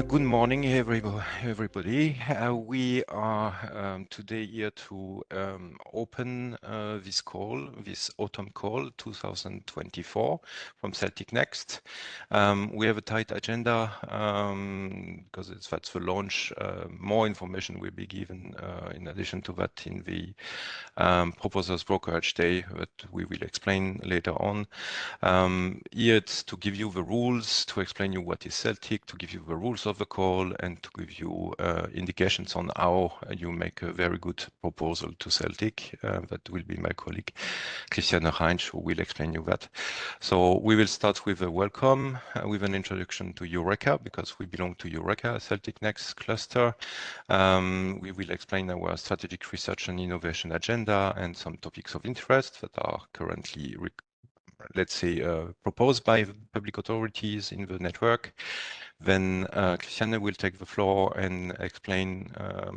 Good morning, everybody. We are today here to open this call, this autumn call 2024 from CELTIC-NEXT. We have a tight agenda because that's the launch. More information will be given in addition to that in the proposals brokerage day that we will explain later on. Here it's to give you the rules, to explain you what is CELTIC, to give you the rules of the call, and to give you indications on how you make a very good proposal to CELTIC. That will be my colleague Christiane Heinz who will explain you that. So we will start with a welcome, with an introduction to EUREKA, because we belong to EUREKA, CELTIC-NEXT cluster. We will explain our strategic research and innovation agenda and some topics of interest that are currently let's say, proposed by public authorities in the network. Then Christiane will take the floor and explain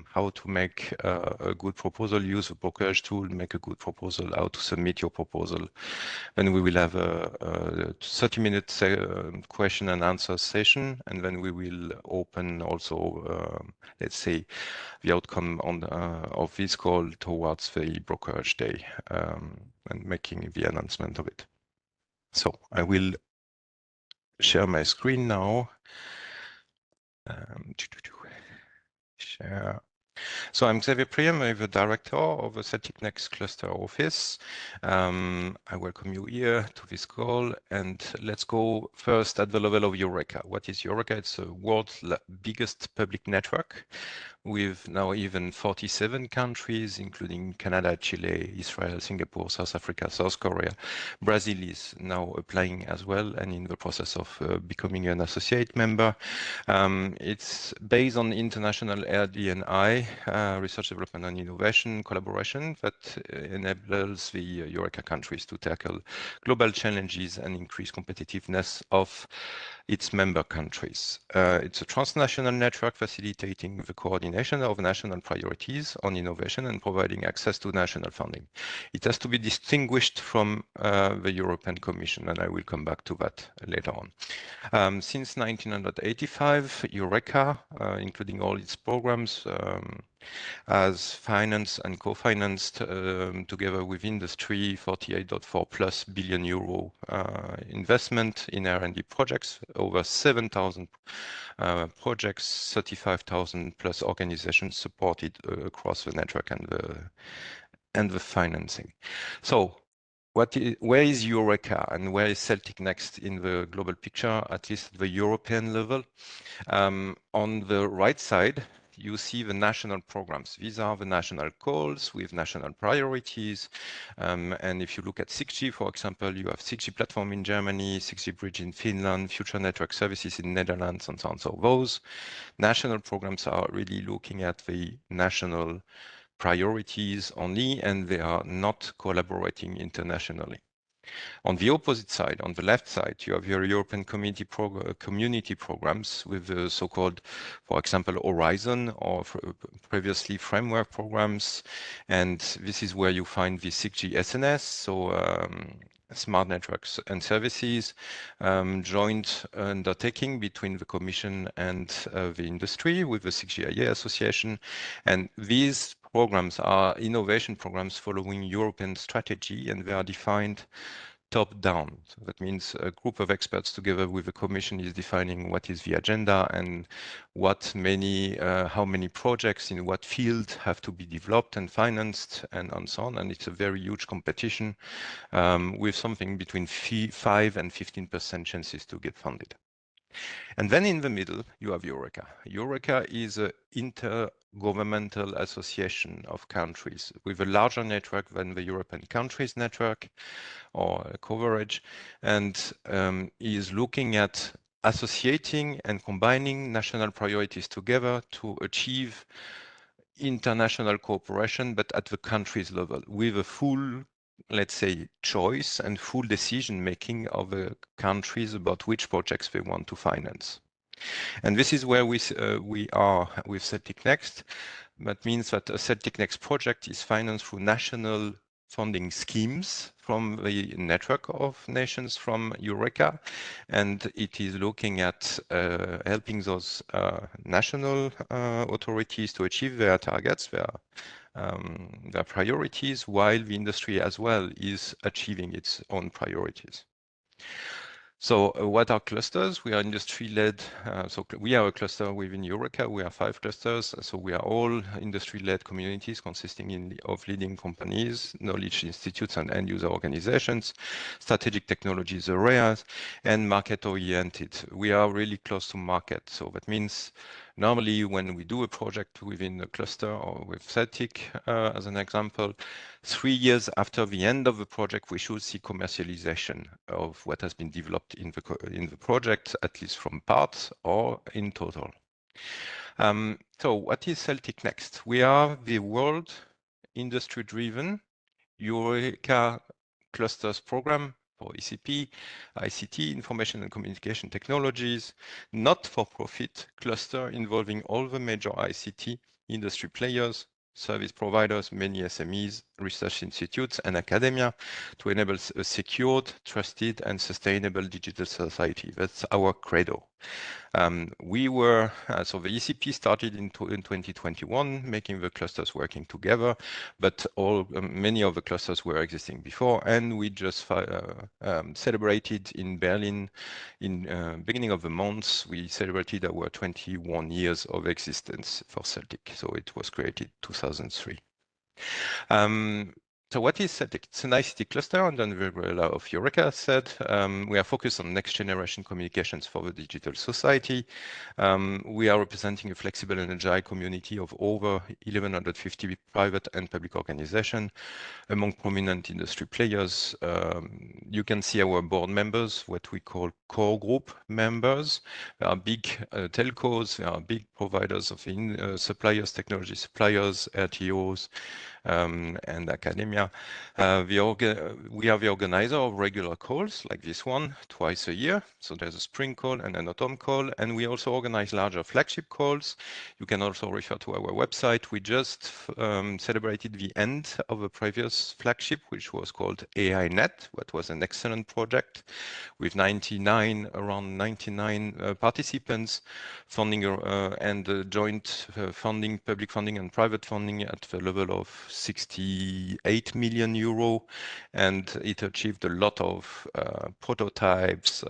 how to make a good proposal, use a brokerage tool, make a good proposal, how to submit your proposal. Then we will have a 30-minute question and answer session, and then we will open also, let's say, the outcome of this call towards the brokerage day and making the announcement of it. So I will share my screen now. Share. So I'm Xavier Priem, I'm the director of the CELTIC-NEXT cluster office. I welcome you here to this call, and let's go first at the level of EUREKA. What is EUREKA? It's the world's biggest public network with now even 47 countries, including Canada, Chile, Israel, Singapore, South Africa, South Korea. Brazil is now applying as well and in the process of becoming an associate member. It's based on international RD&I, research, development and innovation collaboration that enables the EUREKA countries to tackle global challenges and increase competitiveness of its member countries. It's a transnational network facilitating the coordination of national priorities on innovation and providing access to national funding. It has to be distinguished from the European Commission, and I will come back to that later on. Since 1985, EUREKA, including all its programs, has financed and co-financed together with industry 48.4+ billion euro investment in R&D projects, over 7,000 projects, 35,000+ organizations supported across the network and the financing. So where is EUREKA and where is CELTIC-NEXT in the global picture, at least at the European level? On the right side, you see the national programs. These are the national calls with national priorities. And if you look at 6G, for example, you have 6G platform in Germany, 6G bridge in Finland, future network services in Netherlands, and so on. So those national programs are really looking at the national priorities only, and they are not collaborating internationally. On the opposite side, on the left side, you have your European community programs with the so-called, for example, Horizon or previously framework programs. And this is where you find the 6G SNS, so smart networks and services, joint undertaking between the Commission and the industry with the 6GIA Association. And these programs are innovation programs following European strategy, and they are defined top-down. So that means a group of experts together with the Commission is defining what is the agenda and how many projects in what field have to be developed and financed and so on. And it's a very huge competition with something between 5 and 15% chances to get funded. And then in the middle, you have EUREKA. EUREKA is an intergovernmental association of countries with a larger network than the European countries network or coverage, and is looking at associating and combining national priorities together to achieve international cooperation, but at the countries level with a full, let's say, choice and full decision-making of the countries about which projects they want to finance. And this is where we are with CELTIC-NEXT. That means that a CELTIC-NEXT project is financed through national funding schemes from the network of nations from EUREKA, and it is looking at helping those national authorities to achieve their targets, their priorities, while the industry as well is achieving its own priorities. So what are clusters? We are industry-led. So we are a cluster within EUREKA. We are 5 clusters. So we are all industry-led communities consisting of leading companies, knowledge institutes, and end-user organizations, strategic technologies areas, and market-oriented. We are really close to market. So that means normally when we do a project within a cluster or with CELTIC, as an example, 3 years after the end of the project, we should see commercialization of what has been developed in the project, at least from parts or in total. So what is CELTIC-NEXT? We are the world industry-driven EUREKA clusters program for ECP, ICT, information and communication technologies, not-for-profit cluster involving all the major ICT industry players, service providers, many SMEs, research institutes, and academia to enable a secured, trusted, and sustainable digital society. That's our credo. So the ECP started in 2021, making the clusters working together, but many of the clusters were existing before, and we just celebrated in Berlin in beginning of the month. We celebrated our 21 years of existence for CELTIC. So it was created 2003. So what is CELTIC? It's an ICT cluster under the umbrella of EUREKA said. We are focused on next generation communications for the digital society. We are representing a flexible and agile community of over 1,150 private and public organizations among prominent industry players. You can see our board members, what we call core group members. There are big telcos, there are big providers of suppliers, technology suppliers, RTOs, and academia. We are the organizer of regular calls like this one twice a year. So there's a spring call and an autumn call, and we also organize larger flagship calls. You can also refer to our website. We just celebrated the end of a previous flagship, which was called AINet, what was an excellent project with around 99 participants, funding and joint funding, public funding and private funding at the level of 68 million euro, and it achieved a lot of prototypes,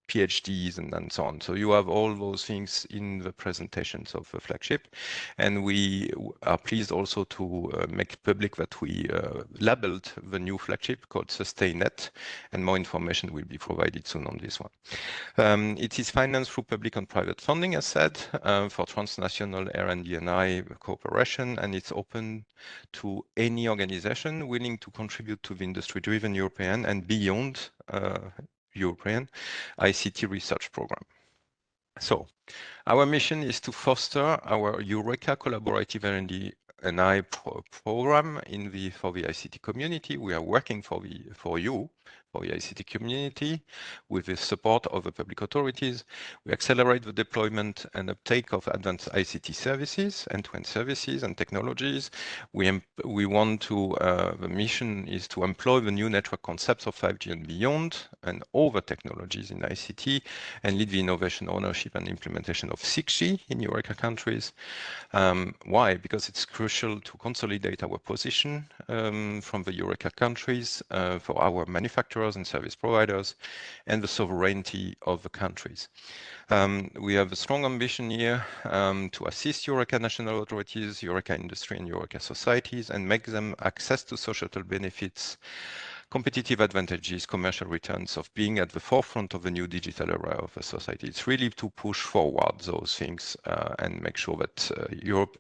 PhDs and so on. So you have all those things in the presentations of the flagship. And we are pleased also to make public that we labeled the new flagship called SustainNet, and more information will be provided soon on this one. It is financed through public and private funding, as said, for transnational R&D&I cooperation, and it's open to any organization willing to contribute to the industry-driven European and beyond European ICT research program. So our mission is to foster our EUREKA collaborative R&D&I program for the ICT community. We are working for you, for the ICT community, with the support of the public authorities. We accelerate the deployment and uptake of advanced ICT services, end-to-end services and technologies. We want to, the mission is to employ the new network concepts of 5G and beyond, and other technologies in ICT, and lead the innovation, ownership, and implementation of 6G in EUREKA countries. Why? Because it's crucial to consolidate our position from the EUREKA countries for our manufacturers and service providers, and the sovereignty of the countries. We have a strong ambition here to assist EUREKA national authorities, EUREKA industry, and EUREKA societies, and make them access to societal benefits, competitive advantages, commercial returns of being at the forefront of the new digital era of a society. It's really to push forward those things and make sure that Europe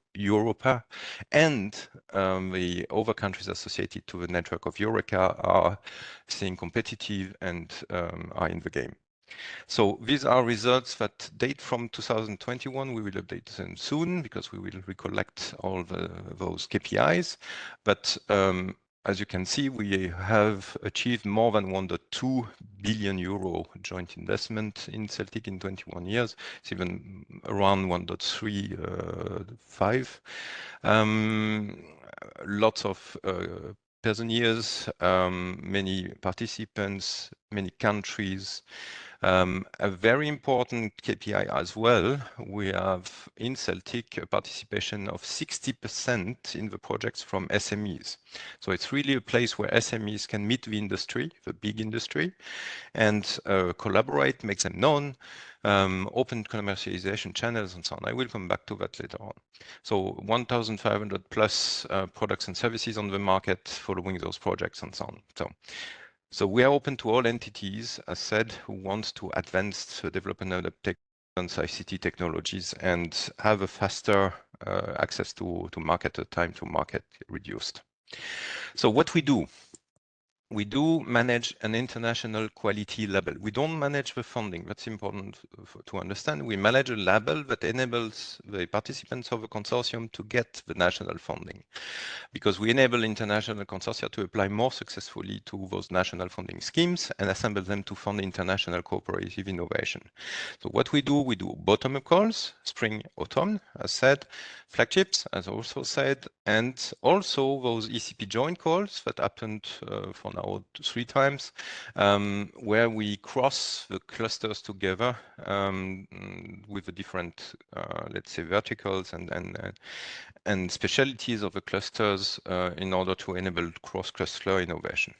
and the other countries associated to the network of EUREKA are staying competitive and are in the game. So these are results that date from 2021. We will update them soon because we will recollect all those KPIs. But as you can see, we have achieved more than 1.2 billion euro joint investment in CELTIC in 21 years. It's even around 1.35. Lots of years, many participants, many countries. A very important KPI as well, we have in Celtic a participation of 60% in the projects from SMEs. So it's really a place where SMEs can meet the industry, the big industry, and collaborate, make them known, open commercialization channels and so on. I will come back to that later on. So 1,500 plus products and services on the market following those projects and so on. So we are open to all entities, as said, who want to advance the development of ICT technologies and have a faster access to market, time to market reduced. So what we do manage an international quality label. We don't manage the funding. That's important to understand. We manage a label that enables the participants of a consortium to get the national funding, because we enable international consortia to apply more successfully to those national funding schemes and assemble them to fund international cooperative innovation. So what we do bottom-up calls, spring, autumn, as said, flagships, as also said, and also those ECP joint calls that happened for now 3 times, where we cross the clusters together with the different, let's say, verticals and specialties of the clusters in order to enable cross-cluster innovation.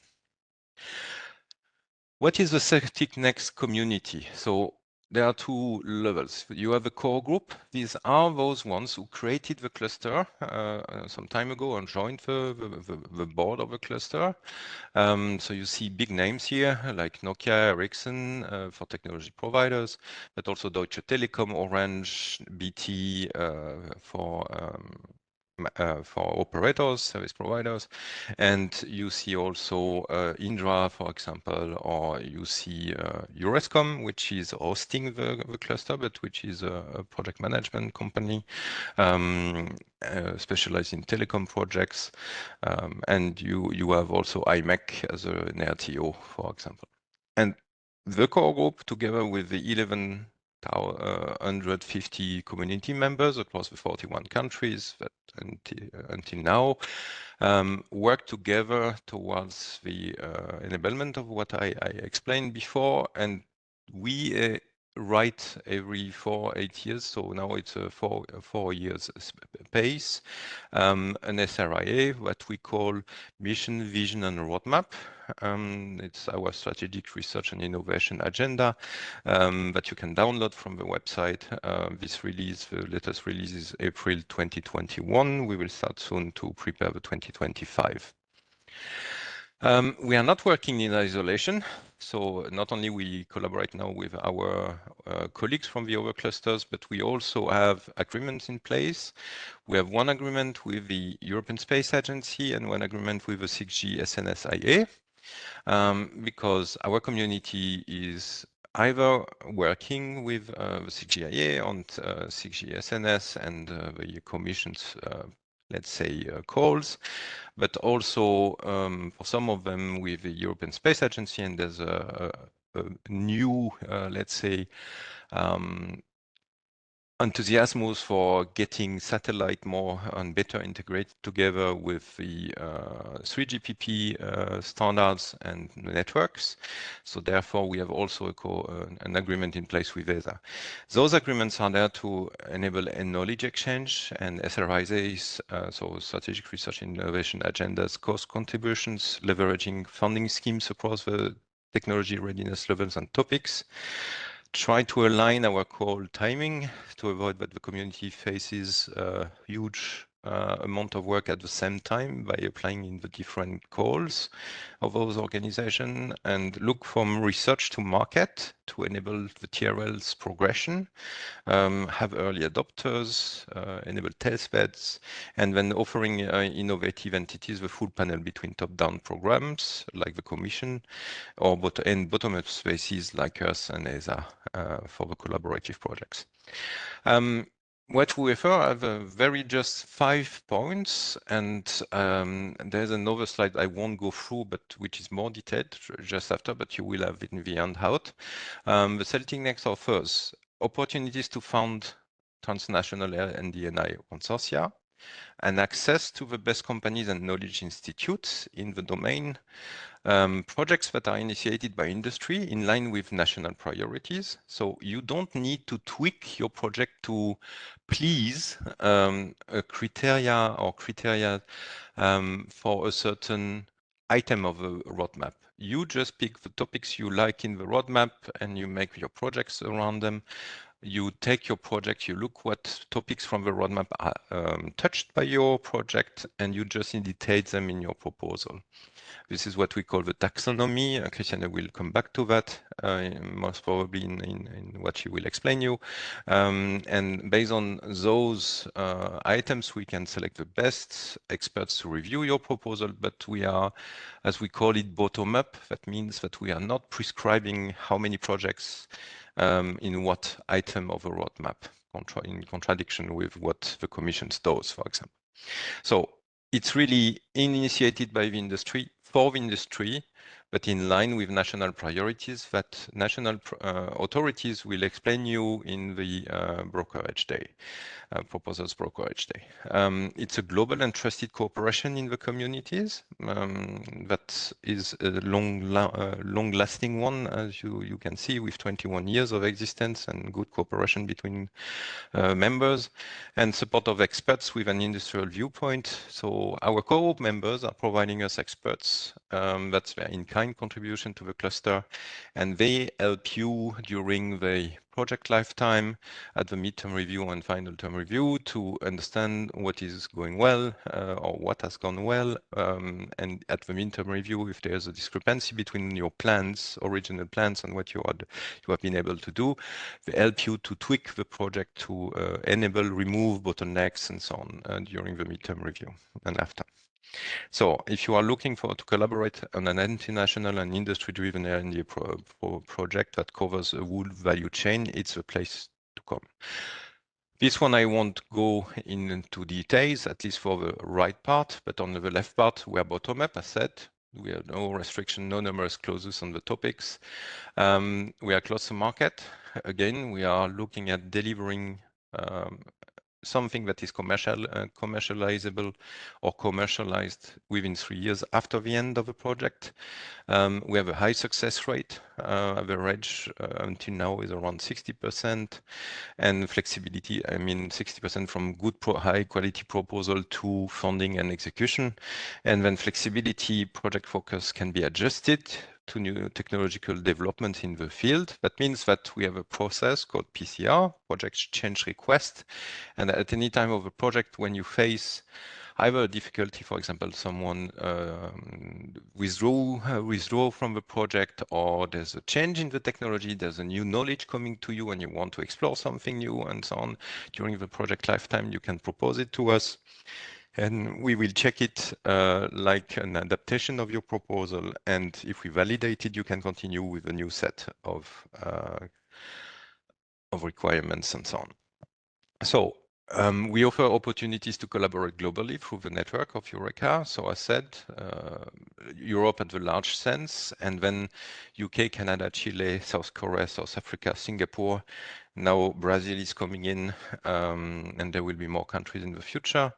What is the CELTIC-NEXT community? So there are 2 levels. You have a core group. These are those ones who created the cluster some time ago and joined the board of the cluster. So you see big names here like Nokia, Ericsson for technology providers, but also Deutsche Telekom, Orange, BT for operators, service providers, and you see also Indra, for example, or you see EUREKA, which is hosting the cluster, but which is a project management company specialized in telecom projects, and you have also IMEC as an RTO, for example. And the core group, together with the 1,150 community members across the 41 countries that until now work together towards the enablement of what I explained before, and we write every 4-8 years, so now it's a 4 years pace, an SRIA, what we call Mission, Vision and Roadmap. It's our strategic research and innovation agenda that you can download from the website. This release, the latest release is April 2021. We will start soon to prepare the 2025. We are not working in isolation. So not only we collaborate now with our colleagues from the other clusters, but we also have agreements in place. We have one agreement with the European Space Agency and one agreement with the 6G SNSIA, because our community is either working with the 6GIA on 6G SNS and the Commission's let's say calls, but also for some of them with the European Space Agency, and there's a new, let's say, enthusiasm for getting satellite more and better integrated together with the 3GPP standards and networks. So therefore, we have also an agreement in place with ESA. Those agreements are there to enable a knowledge exchange and SRIAs, so strategic research and innovation agendas, cost contributions, leveraging funding schemes across the technology readiness levels and topics. Try to align our call timing to avoid that the community faces a huge amount of work at the same time by applying in the different calls of those organizations, and look from research to market to enable the TRL's progression, have early adopters, enable test beds, and then offering innovative entities the full panel between top-down programs like the Commission or bottom-up spaces like us and ESA for the collaborative projects. What we refer have very just 5 points, and there's another slide I won't go through, but which is more detailed just after, but you will have it in the handout. The CELTIC-NEXT offers opportunities to found transnational NDNI consortia, and access to the best companies and knowledge institutes in the domain, projects that are initiated by industry in line with national priorities. So you don't need to tweak your project to please a criteria for a certain item of a roadmap. You just pick the topics you like in the roadmap and you make your projects around them. You take your project, you look what topics from the roadmap are touched by your project, and you just indicate them in your proposal. This is what we call the taxonomy. Christiane will come back to that, most probably in what she will explain you. And based on those items, we can select the best experts to review your proposal, but we are, as we call it, bottom up. That means that we are not prescribing how many projects in what item of a roadmap, in contradiction with what the Commission does, for example. So it's really initiated by the industry, for the industry, but in line with national priorities that national authorities will explain you in the brokerage day. Proposals Brokerage Day. It's a global and trusted cooperation in the communities that is a long-lasting one, as you can see, with 21 years of existence and good cooperation between members, and support of experts with an industrial viewpoint. So our co-op members are providing us experts. That's their in-kind contribution to the cluster, and they help you during the project lifetime, at the midterm review and final term review, to understand what is going well or what has gone well, and at the midterm review, if there's a discrepancy between your plans, original plans, and what you have been able to do, they help you to tweak the project to enable, remove bottlenecks and so on during the midterm review and after. So if you are looking to collaborate on an international and industry-driven R&D project that covers a whole value chain, it's a place to come. This one I won't go into details, at least for the right part, but on the left part, we are bottom up, as said. We have no restriction, no numerous clauses on the topics. We are close to market. Again, we are looking at delivering something that is commercializable or commercialized within 3 years after the end of the project. We have a high success rate. Average until now is around 60%, and flexibility, I mean 60% from good high quality proposal to funding and execution. And then flexibility, project focus can be adjusted to new technological development in the field. That means that we have a process called PCR, Project Change Request. And at any time of a project, when you face either a difficulty, for example, someone withdraw from the project, or there's a change in the technology, there's a new knowledge coming to you and you want to explore something new and so on, during the project lifetime, you can propose it to us. And we will check it like an adaptation of your proposal. And if we validate it, you can continue with a new set of requirements and so on. So we offer opportunities to collaborate globally through the network of EUREKA. So I said Europe at the large sense, and then UK, Canada, Chile, South Korea, South Africa, Singapore. Now Brazil is coming in, and there will be more countries in the future.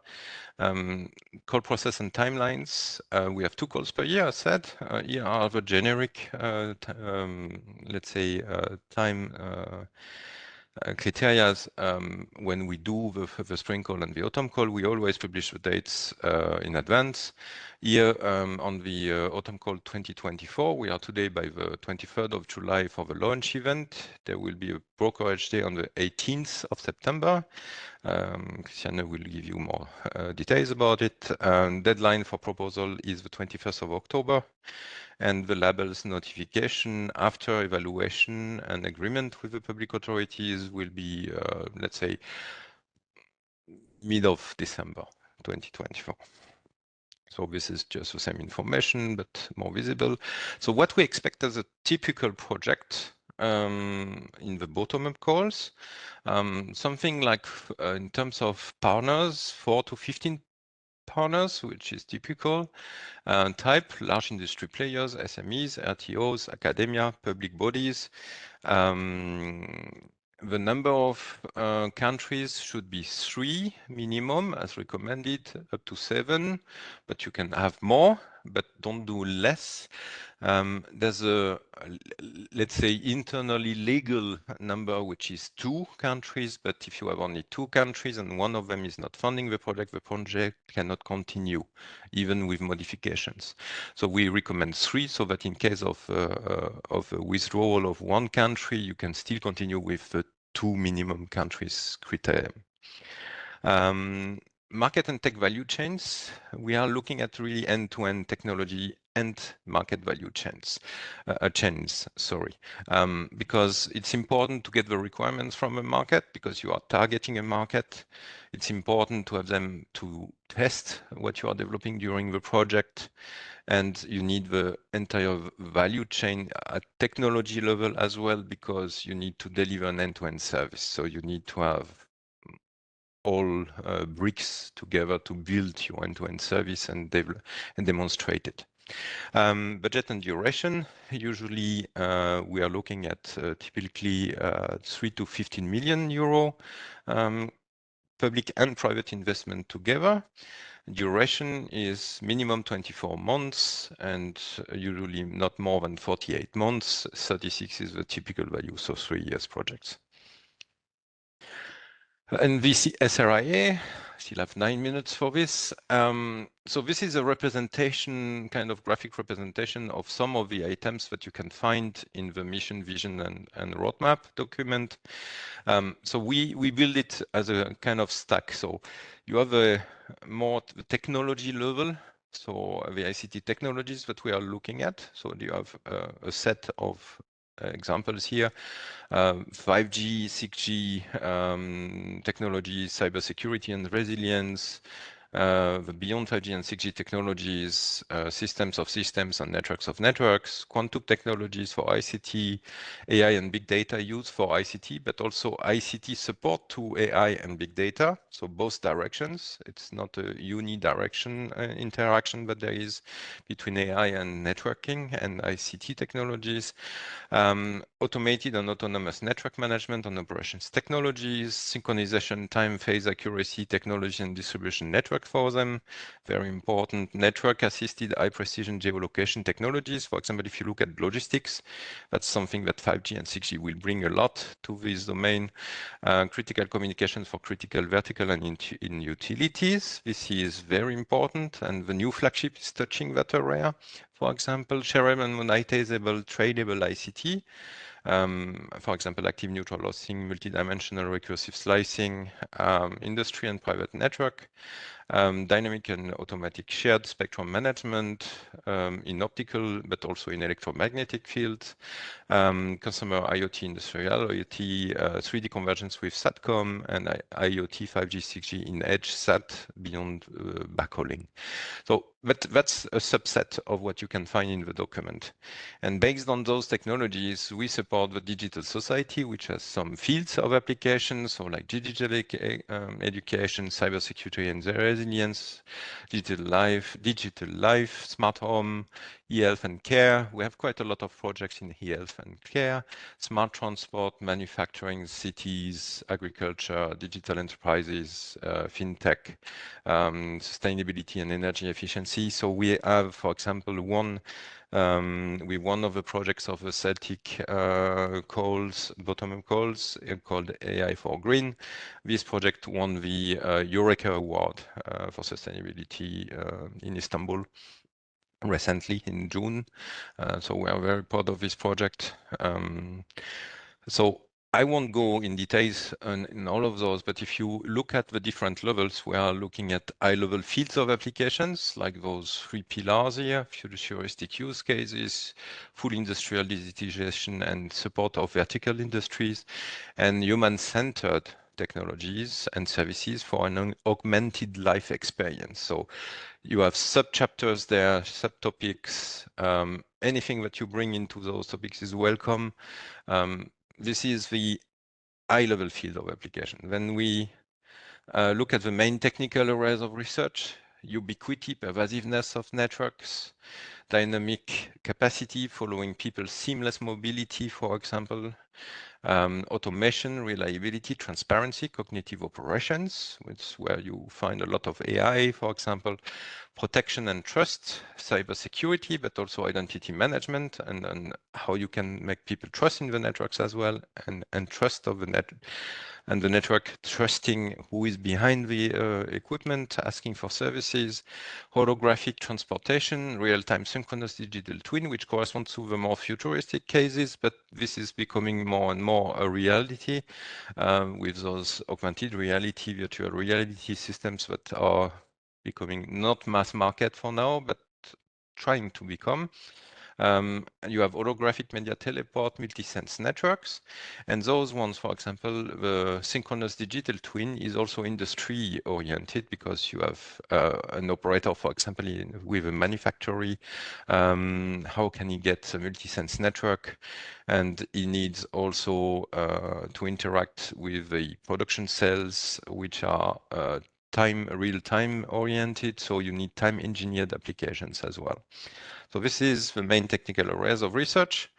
Call process and timelines. We have 2 calls per year, I said. Here are the generic, let's say, time criteria. When we do the spring call and the autumn call, we always publish the dates in advance. Here on the autumn call 2024, we are today by the 23rd of July for the launch event. There will be a brokerage day on the 18th of September. Christiane will give you more details about it. Deadline for proposal is the 21st of October. And the labels notification after evaluation and agreement with the public authorities will be, let's say, mid of December 2024. So this is just the same information, but more visible. So what we expect as a typical project in the bottom-up calls, something like in terms of partners, 4 to 15 partners, which is typical. Type, large industry players, SMEs, RTOs, academia, public bodies. the number of countries should be 3 minimum as recommended, up to 7, but you can have more, but don't do less. There's a, let's say, internally legal number, which is 2 countries, but if you have only 2 countries and one of them is not funding the project cannot continue, even with modifications. So we recommend 3, so that in case of a withdrawal of one country, you can still continue with the 2 minimum countries criterion. Market and tech value chains, we are looking at really end-to-end technology and market value chains, because it's important to get the requirements from a market because you are targeting a market. It's important to have them to test what you are developing during the project, and you need the entire value chain at technology level as well, because you need to deliver an end-to-end service. So you need to have all bricks together to build your end-to-end service and demonstrate it. Budget and duration, usually we are looking at typically 3 to 15 million euro public and private investment together. Duration is minimum 24 months and usually not more than 48 months. 36 is the typical value, so 3 years projects. And this SRIA, still have 9 minutes for this. So this is a representation, kind of graphic representation of some of the items that you can find in the mission, vision, and roadmap document. So we build it as a kind of stack. So you have a more technology level, so the ICT technologies that we are looking at. So you have a set of examples here. 5G, 6G technology, cybersecurity and resilience, the beyond 5G and 6G technologies, systems of systems and networks of networks, quantum technologies for ICT, AI and big data use for ICT, but also ICT support to AI and big data. So both directions. It's not a unidirection interaction, but there is between AI and networking and ICT technologies. Automated and autonomous network management and operations technologies, synchronization, time, phase accuracy technology and distribution network for them. Very important. Network assisted high precision geolocation technologies. For example, if you look at logistics, that's something that 5G and 6G will bring a lot to this domain. Critical communications for critical vertical and in utilities. This is very important, and the new flagship is touching that area. For example, shareable and monetizable tradable ICT. For example, active neutral hosting, multidimensional recursive slicing, industry and private network, dynamic and automatic shared spectrum management in optical, but also in electromagnetic fields, consumer IoT, industrial IoT, 3D convergence with SATCOM, and IoT 5G, 6G in edge SAT beyond backhauling. So that's a subset of what you can find in the document. And based on those technologies, we support the digital society, which has some fields of applications, so like digital education, cybersecurity and resilience, digital life, smart home, e-health and care. We have quite a lot of projects in e-health and care, smart transport, manufacturing, cities, agriculture, digital enterprises, fintech, sustainability and energy efficiency. So we have, for example, one of the projects of the Celtic bottom-up calls called AI for Green. This project won the EUREKA award for sustainability in Istanbul recently in June. So we are very proud of this project. So I won't go in details in all of those, but if you look at the different levels, we are looking at high-level fields of applications, like those 3 pillars here: futuristic use cases, full industrial digitization and support of vertical industries, and human-centered technologies and services for an augmented life experience. So you have sub-chapters there, subtopics. Anything that you bring into those topics is welcome. This is the high-level field of application. When we look at the main technical areas of research: ubiquity, pervasiveness of networks, dynamic capacity following people's seamless mobility, for example, automation, reliability, transparency, cognitive operations, which is where you find a lot of AI, for example, protection and trust, cybersecurity, but also identity management, and how you can make people trust in the networks as well, and trust of the net, and the network trusting who is behind the equipment, asking for services, holographic transportation, real-time synchronous digital twin, which corresponds to the more futuristic cases, but this is becoming more and more a reality with those augmented reality, virtual reality systems that are becoming not mass market for now, but trying to become. You have holographic media teleport, multi-sense networks, and those ones, for example, the synchronous digital twin is also industry oriented because you have an operator, for example, with a manufactory. How can he get a multi-sense network? And he needs also to interact with the production cells, which are real-time oriented, so you need time engineered applications as well. So this is the main technical areas of research.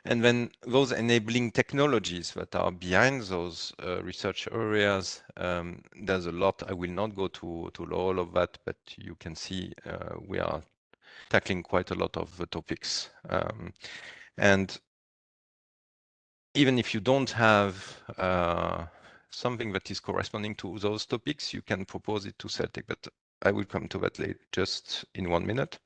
And then those enabling technologies that are behind those research areas, there's a lot. I will not go to all of that, but you can see we are tackling quite a lot of the topics. And even if you don't have something that is corresponding to those topics, you can propose it to CELTIC, but I will come to that later, just in 1 minute.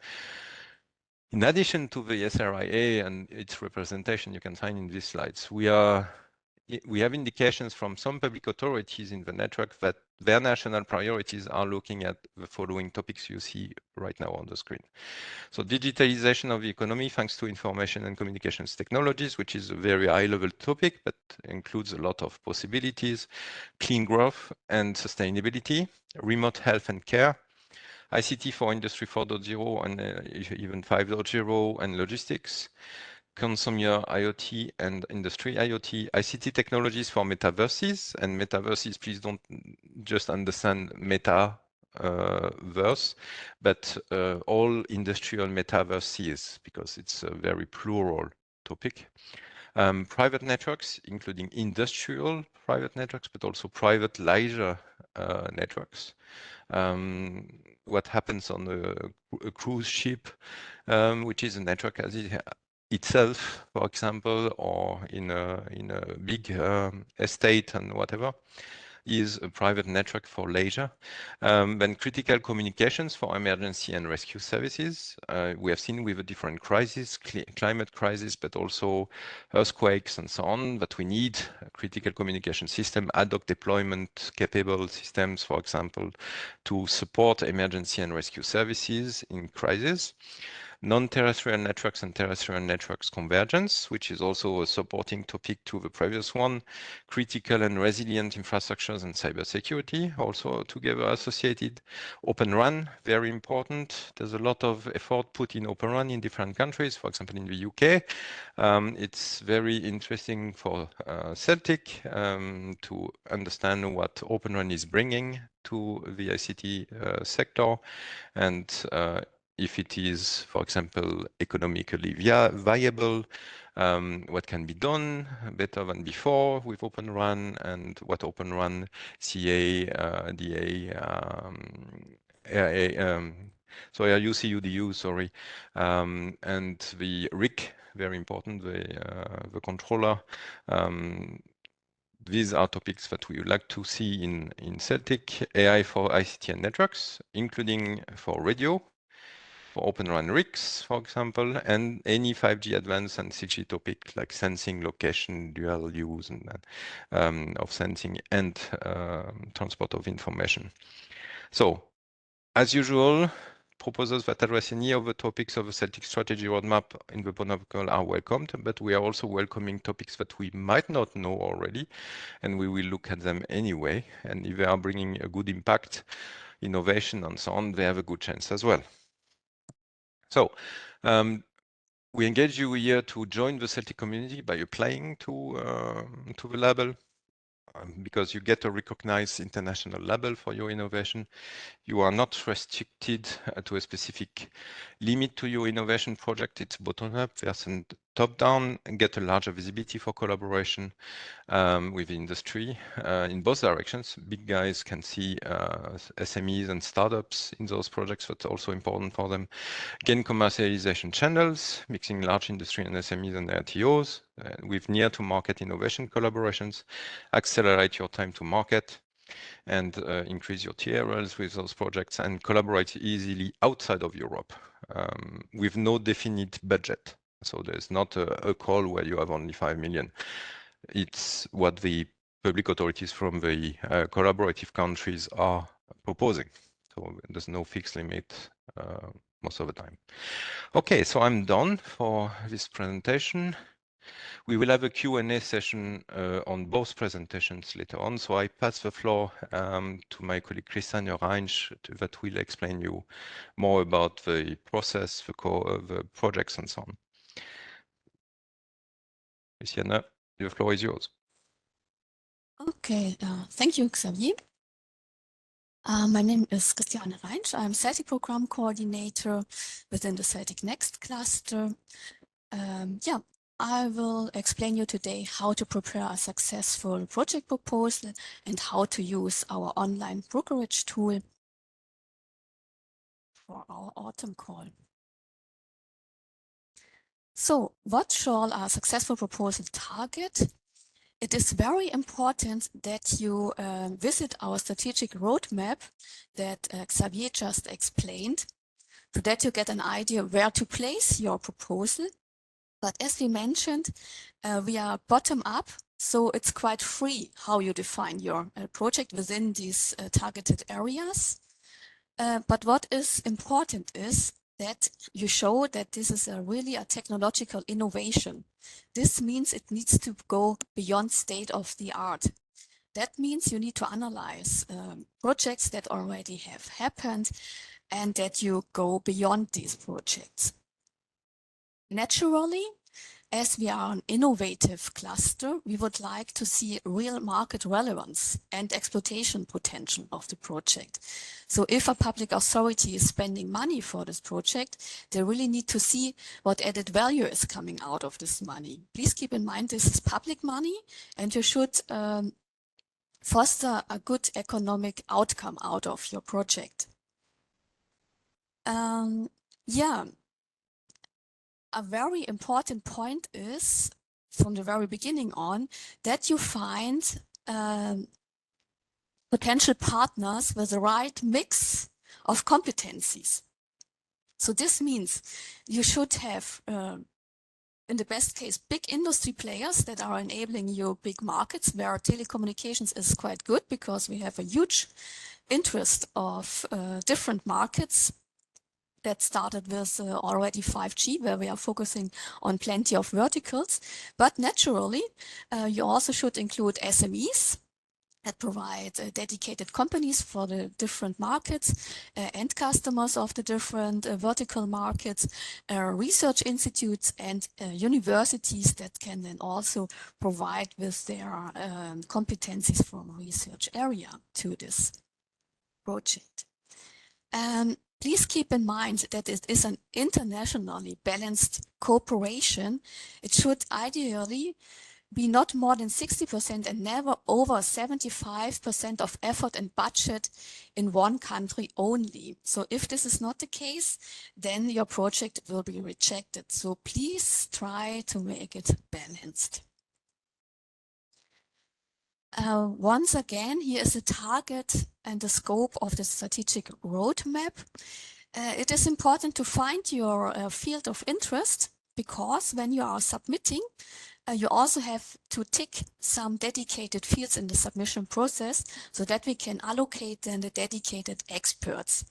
In addition to the SRIA and its representation you can find in these slides, we have indications from some public authorities in the network that their national priorities are looking at the following topics you see right now on the screen. So digitalization of the economy thanks to information and communications technologies, which is a very high-level topic, but includes a lot of possibilities, clean growth and sustainability, remote health and care, ICT for Industry 4.0 and even 5.0 and logistics, consumer IoT and industry IoT, ICT technologies for metaverses, and metaverses, please don't just understand meta verse, but all industrial metaverses, because it's a very plural topic. Private networks, including industrial private networks, but also private leisure networks. What happens on a cruise ship, which is a network as itself, for example, or in a big estate and whatever, is a private network for leisure. Then critical communications for emergency and rescue services. We have seen with a different crisis, climate crisis, but also earthquakes and so on, that we need a critical communication system, ad hoc deployment capable systems, for example, to support emergency and rescue services in crisis. Non-terrestrial networks and terrestrial networks convergence, which is also a supporting topic to the previous one. Critical and resilient infrastructures and cybersecurity, also together associated. Open RAN, very important. There's a lot of effort put in Open RAN in different countries, for example, in the UK. It's very interesting for CELTIC to understand what Open RAN is bringing to the ICT sector, and if it is, for example, economically viable, what can be done better than before with Open RAN, and what Open RAN, CA, DA, RU, CUDU, sorry, and the RIC, very important, the controller. These are topics that we would like to see in CELTIC. AI for ICT and networks, including for radio, for Open RAN RICs, for example, and any 5G advanced and 6G topic like sensing, location, dual use, and of sensing and transport of information. So, as usual, proposals that address any of the topics of the CELTIC strategy roadmap in the protocol are welcomed, but we are also welcoming topics that we might not know already, and we will look at them anyway. And if they are bringing a good impact, innovation, and so on, they have a good chance as well. So we engage you here to join the CELTIC community by applying to the label, because you get a recognized international label for your innovation. You are not restricted to a specific limit to your innovation project. It's bottom-up versus top down and get a larger visibility for collaboration with the industry in both directions. Big guys can see SMEs and startups in those projects. That's also important for them. Gain commercialization channels, mixing large industry and SMEs and their TOs with near to market innovation collaborations, accelerate your time to market, and increase your TRLs with those projects, and collaborate easily outside of Europe with no definite budget. So there's not a call where you have only 5 million. It's what the public authorities from the collaborative countries are proposing. So there's no fixed limit most of the time. Okay, so I'm done for this presentation. We will have a Q&A session on both presentations later on. So I pass the floor to my colleague Christian Reinsch that will explain you more about the process, the projects, and so on. Christian, the floor is yours. Okay, thank you, Xavier. My name is Christiane Reinsch. I'm CELTIC Program Coordinator within the CELTIC-NEXT cluster. Yeah, I will explain you today how to prepare a successful project proposal and how to use our online brokerage tool for our autumn call. So, what shall a successful proposal target? It is very important that you visit our strategic roadmap that Xavier just explained, so that you get an idea where to place your proposal. But as we mentioned, we are bottom up, so it's quite free how you define your project within these targeted areas. But what is important is that you show that this is really a technological innovation. This means it needs to go beyond state of the art. That means you need to analyze projects that already have happened and that you go beyond these projects. Naturally, as we are an innovative cluster, we would like to see real market relevance and exploitation potential of the project. So if a public authority is spending money for this project, they really need to see what added value is coming out of this money. Please keep in mind this is public money, and you should foster a good economic outcome out of your project. Yeah. A very important point is, from the very beginning on, that you find potential partners with the right mix of competencies. So this means you should have, in the best case, big industry players that are enabling you big markets, where telecommunications is quite good because we have a huge interest of different markets. That started with already 5G, where we are focusing on plenty of verticals. But naturally, you also should include SMEs that provide dedicated companies for the different markets, end customers of the different vertical markets, research institutes, and universities that can then also provide with their competencies from research area to this project. Please keep in mind that it is an internationally balanced cooperation. It should ideally be not more than 60% and never over 75% of effort and budget in one country only. So if this is not the case, then your project will be rejected. So please try to make it balanced. Once again, here is the target and the scope of the strategic roadmap. It is important to find your field of interest, because when you are submitting, you also have to tick some dedicated fields in the submission process so that we can allocate then the dedicated experts.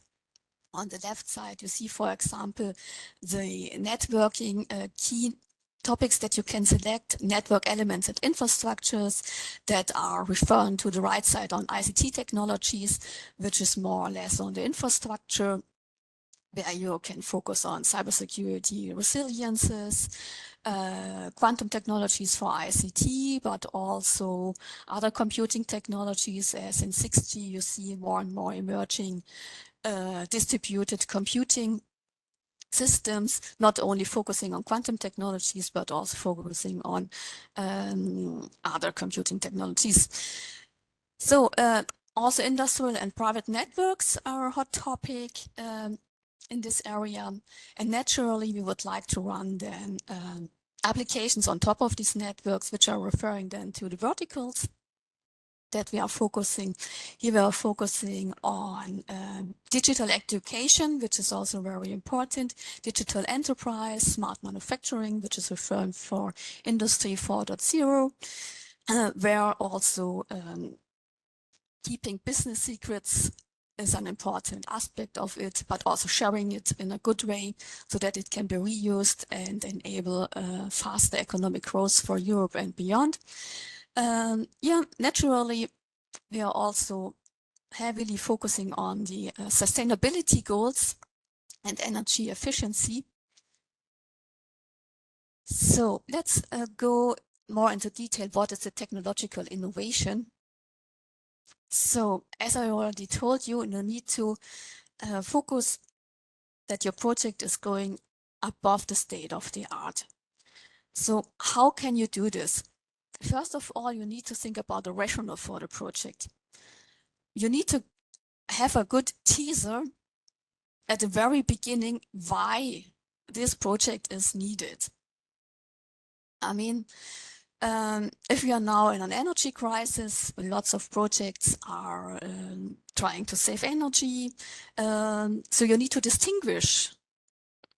On the left side, you see, for example, the networking key topics that you can select, network elements and infrastructures, that are referring to the right side on ICT technologies, which is more or less on the infrastructure, where you can focus on cybersecurity resiliences, quantum technologies for ICT, but also other computing technologies, as in 6G you see more and more emerging distributed computing systems, not only focusing on quantum technologies, but also focusing on other computing technologies. So also industrial and private networks are a hot topic in this area. And naturally, we would like to run then applications on top of these networks, which are referring then to the verticals that we are focusing. Here we are focusing on digital education, which is also very important, digital enterprise, smart manufacturing, which is referring for Industry 4.0, where also keeping business secrets is an important aspect of it, but also sharing it in a good way so that it can be reused and enable faster economic growth for Europe and beyond. Yeah, naturally, we are also heavily focusing on the sustainability goals and energy efficiency. So let's go more into detail. What is the technological innovation? So as I already told you, you need to focus that your project is going above the state of the art. So how can you do this? First of all, you need to think about the rationale for the project. You need to have a good teaser at the very beginning why this project is needed. I mean, if we are now in an energy crisis, lots of projects are trying to save energy. So you need to distinguish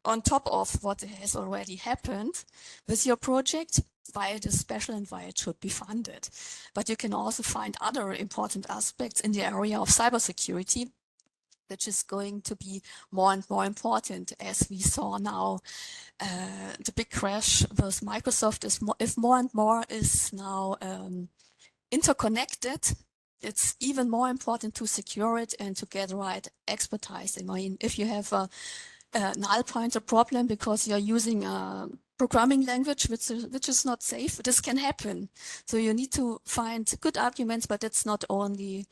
on top of what has already happened with your project, why it is special and why it should be funded. But you can also find other important aspects in the area of cybersecurity, which is going to be more and more important, as we saw now. The big crash with Microsoft is if more and more is now interconnected, it's even more important to secure it and to get the right expertise. I mean, if you have a null pointer problem because you're using a programming language which is not safe, this can happen. So you need to find good arguments, but it's not only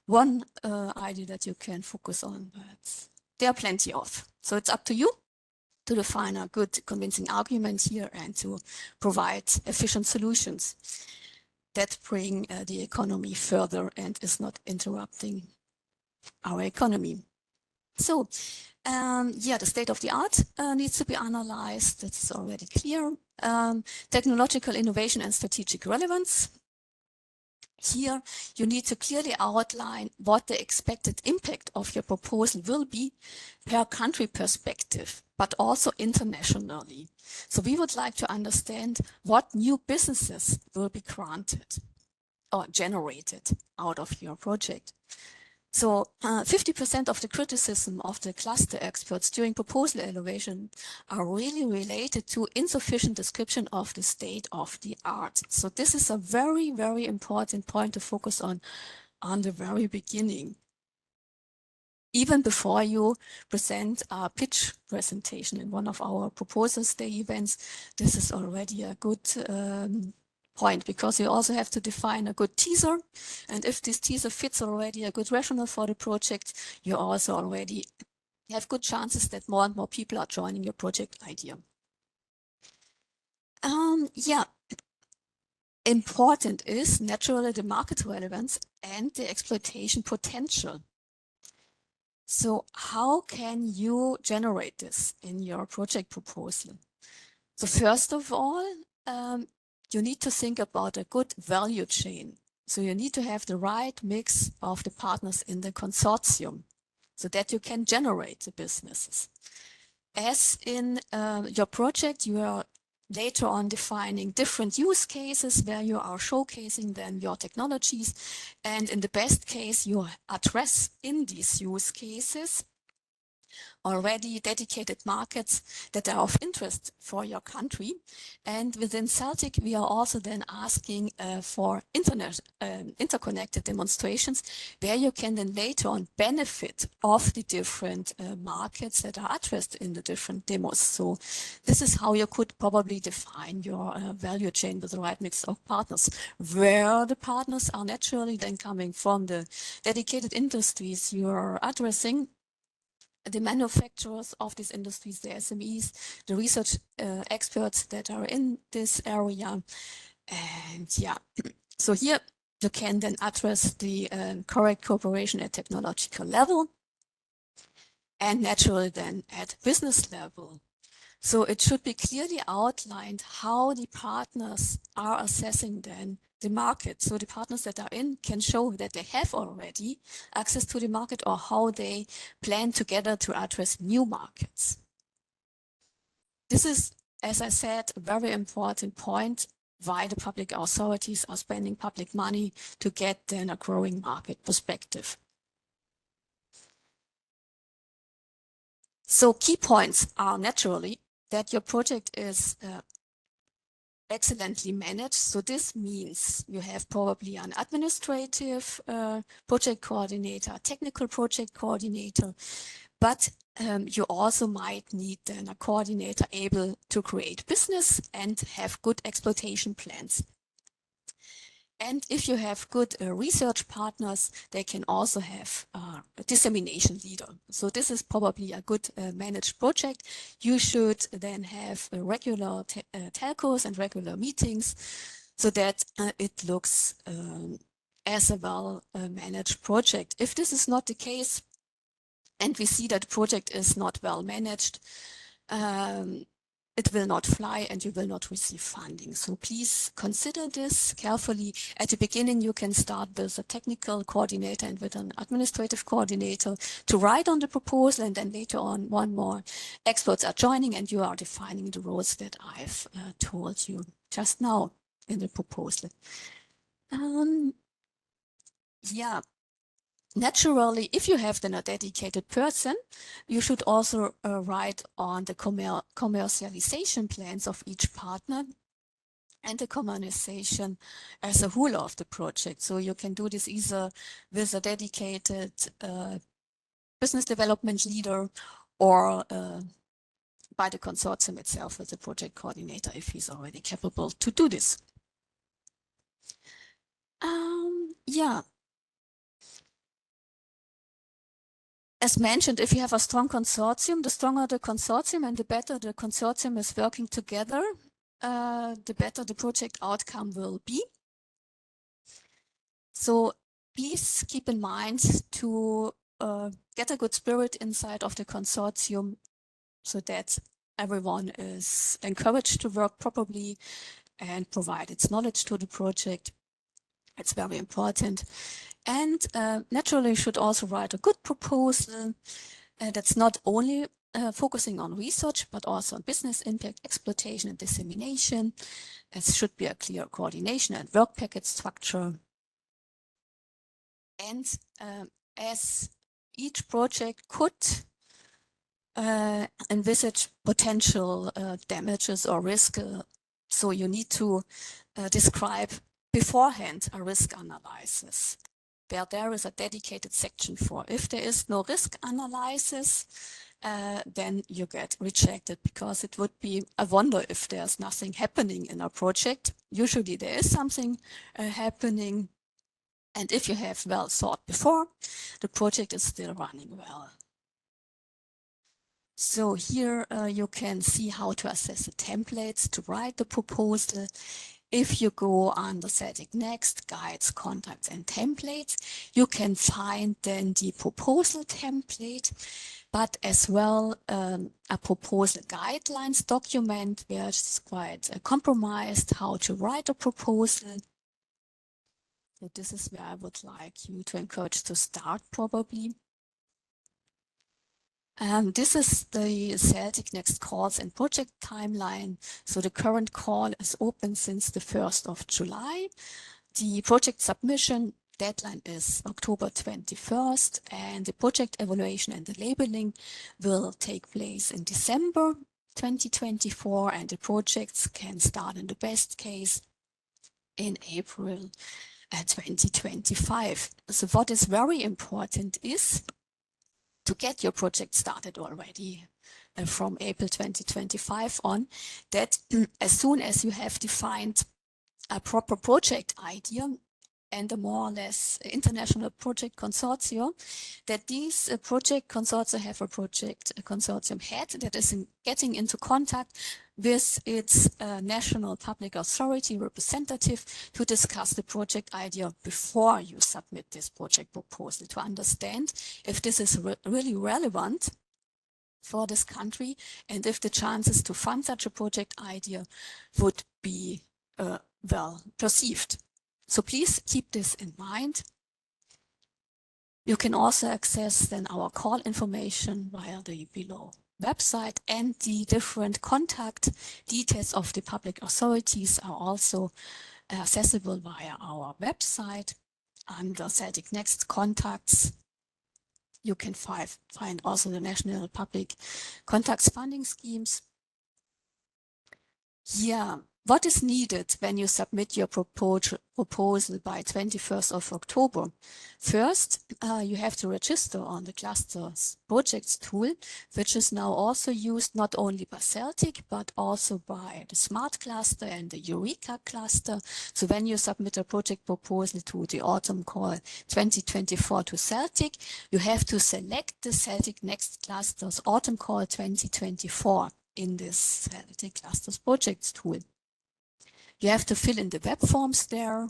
one idea that you can focus on, but there are plenty of. So it's up to you to define a good convincing argument here and to provide efficient solutions that bring the economy further and is not interrupting our economy. So yeah, the state of the art needs to be analyzed. That's already clear. Technological innovation and strategic relevance. Here, you need to clearly outline what the expected impact of your proposal will be per country perspective, but also internationally. So we would like to understand what new businesses will be granted or generated out of your project. So 50% of the criticism of the cluster experts during proposal evaluation are really related to insufficient description of the state of the art. So this is a very, very important point to focus on the very beginning. Even before you present a pitch presentation in one of our proposals day events, this is already a good point, because you also have to define a good teaser. And if this teaser fits already a good rationale for the project, you also already have good chances that more and more people are joining your project idea. Yeah, important is naturally the market relevance and the exploitation potential. So how can you generate this in your project proposal? So first of all, you need to think about a good value chain. So you need to have the right mix of the partners in the consortium so that you can generate the businesses. As in your project, you are later on defining different use cases where you are showcasing then your technologies. And in the best case, you address in these use cases already dedicated markets that are of interest for your country. And within CELTIC, we are also then asking for interconnected demonstrations where you can then later on benefit of the different markets that are addressed in the different demos. So this is how you could probably define your value chain with the right mix of partners, where the partners are naturally then coming from the dedicated industries you are addressing. the manufacturers of these industries, the SMEs, the research experts that are in this area. And yeah, so here you can then address the correct cooperation at technological level and naturally then at business level. So it should be clearly outlined how the partners are assessing then the market. So the partners that are in can show that they have already access to the market or how they plan together to address new markets. This is, as I said, a very important point why the public authorities are spending public money to get then a growing market perspective. So key points are naturally that your project is excellently managed. So this means you have probably an administrative project coordinator, technical project coordinator, but you also might need then a coordinator able to create business and have good exploitation plans. And if you have good research partners, they can also have a dissemination leader. So this is probably a good managed project. You should then have regular telcos and regular meetings so that it looks as a well managed project. If this is not the case, and we see that the project is not well managed, it will not fly and you will not receive funding. So please consider this carefully. At the beginning, you can start with a technical coordinator and with an administrative coordinator to write on the proposal, and then later on one more experts are joining and you are defining the roles that I've told you just now in the proposal. Yeah. Naturally, if you have then a dedicated person, you should also write on the commercialization plans of each partner and the commercialization as a whole of the project. So you can do this either with a dedicated business development leader or by the consortium itself with the project coordinator if he's already capable to do this. Yeah. As mentioned, if you have a strong consortium, the stronger the consortium and the better the consortium is working together, the better the project outcome will be. So please keep in mind to get a good spirit inside of the consortium so that everyone is encouraged to work properly and provide its knowledge to the project. It's very important. And naturally, you should also write a good proposal that's not only focusing on research, but also on business impact, exploitation, and dissemination. It should be a clear coordination and work package structure. And as each project could envisage potential damages or risk, so you need to describe beforehand a risk analysis, where there is a dedicated section for. If there is no risk analysis, then you get rejected because it would be a wonder if there's nothing happening in a project. Usually there is something happening. And if you have well thought before, the project is still running well. So here you can see how to assess the templates to write the proposal. If you go under CELTIC-NEXT, Guides, Contacts, and Templates, you can find then the proposal template, but as well a proposal guidelines document where it's quite compromised how to write a proposal. So this is where I would like you to encourage to start probably. This is the CELTIC-NEXT calls and project timeline. So the current call is open since the 1st of July. The project submission deadline is October 21st, and the project evaluation and the labeling will take place in December 2024, and the projects can start in the best case in April 2025. So what is very important is to get your project started already from April 2025 on, that as soon as you have defined a proper project idea, and the more or less international project consortia, that these project consortia have a consortium head that is getting into contact with its national public authority representative to discuss the project idea before you submit this project proposal, to understand if this is really relevant for this country and if the chances to fund such a project idea would be well perceived. So please keep this in mind. You can also access then our call information via the below website, and the different contact details of the public authorities are also accessible via our website under CELTIC-NEXT Contacts. You can find also the National Public Contacts funding schemes. Yeah, what is needed when you submit your proposal by 21st of October? First, you have to register on the Clusters Projects tool, which is now also used not only by CELTIC, but also by the Smart Cluster and the EUREKA cluster. So when you submit a project proposal to the Autumn Call 2024 to CELTIC, you have to select the CELTIC-NEXT Clusters Autumn Call 2024 in this CELTIC Clusters Projects tool. You have to fill in the web forms there.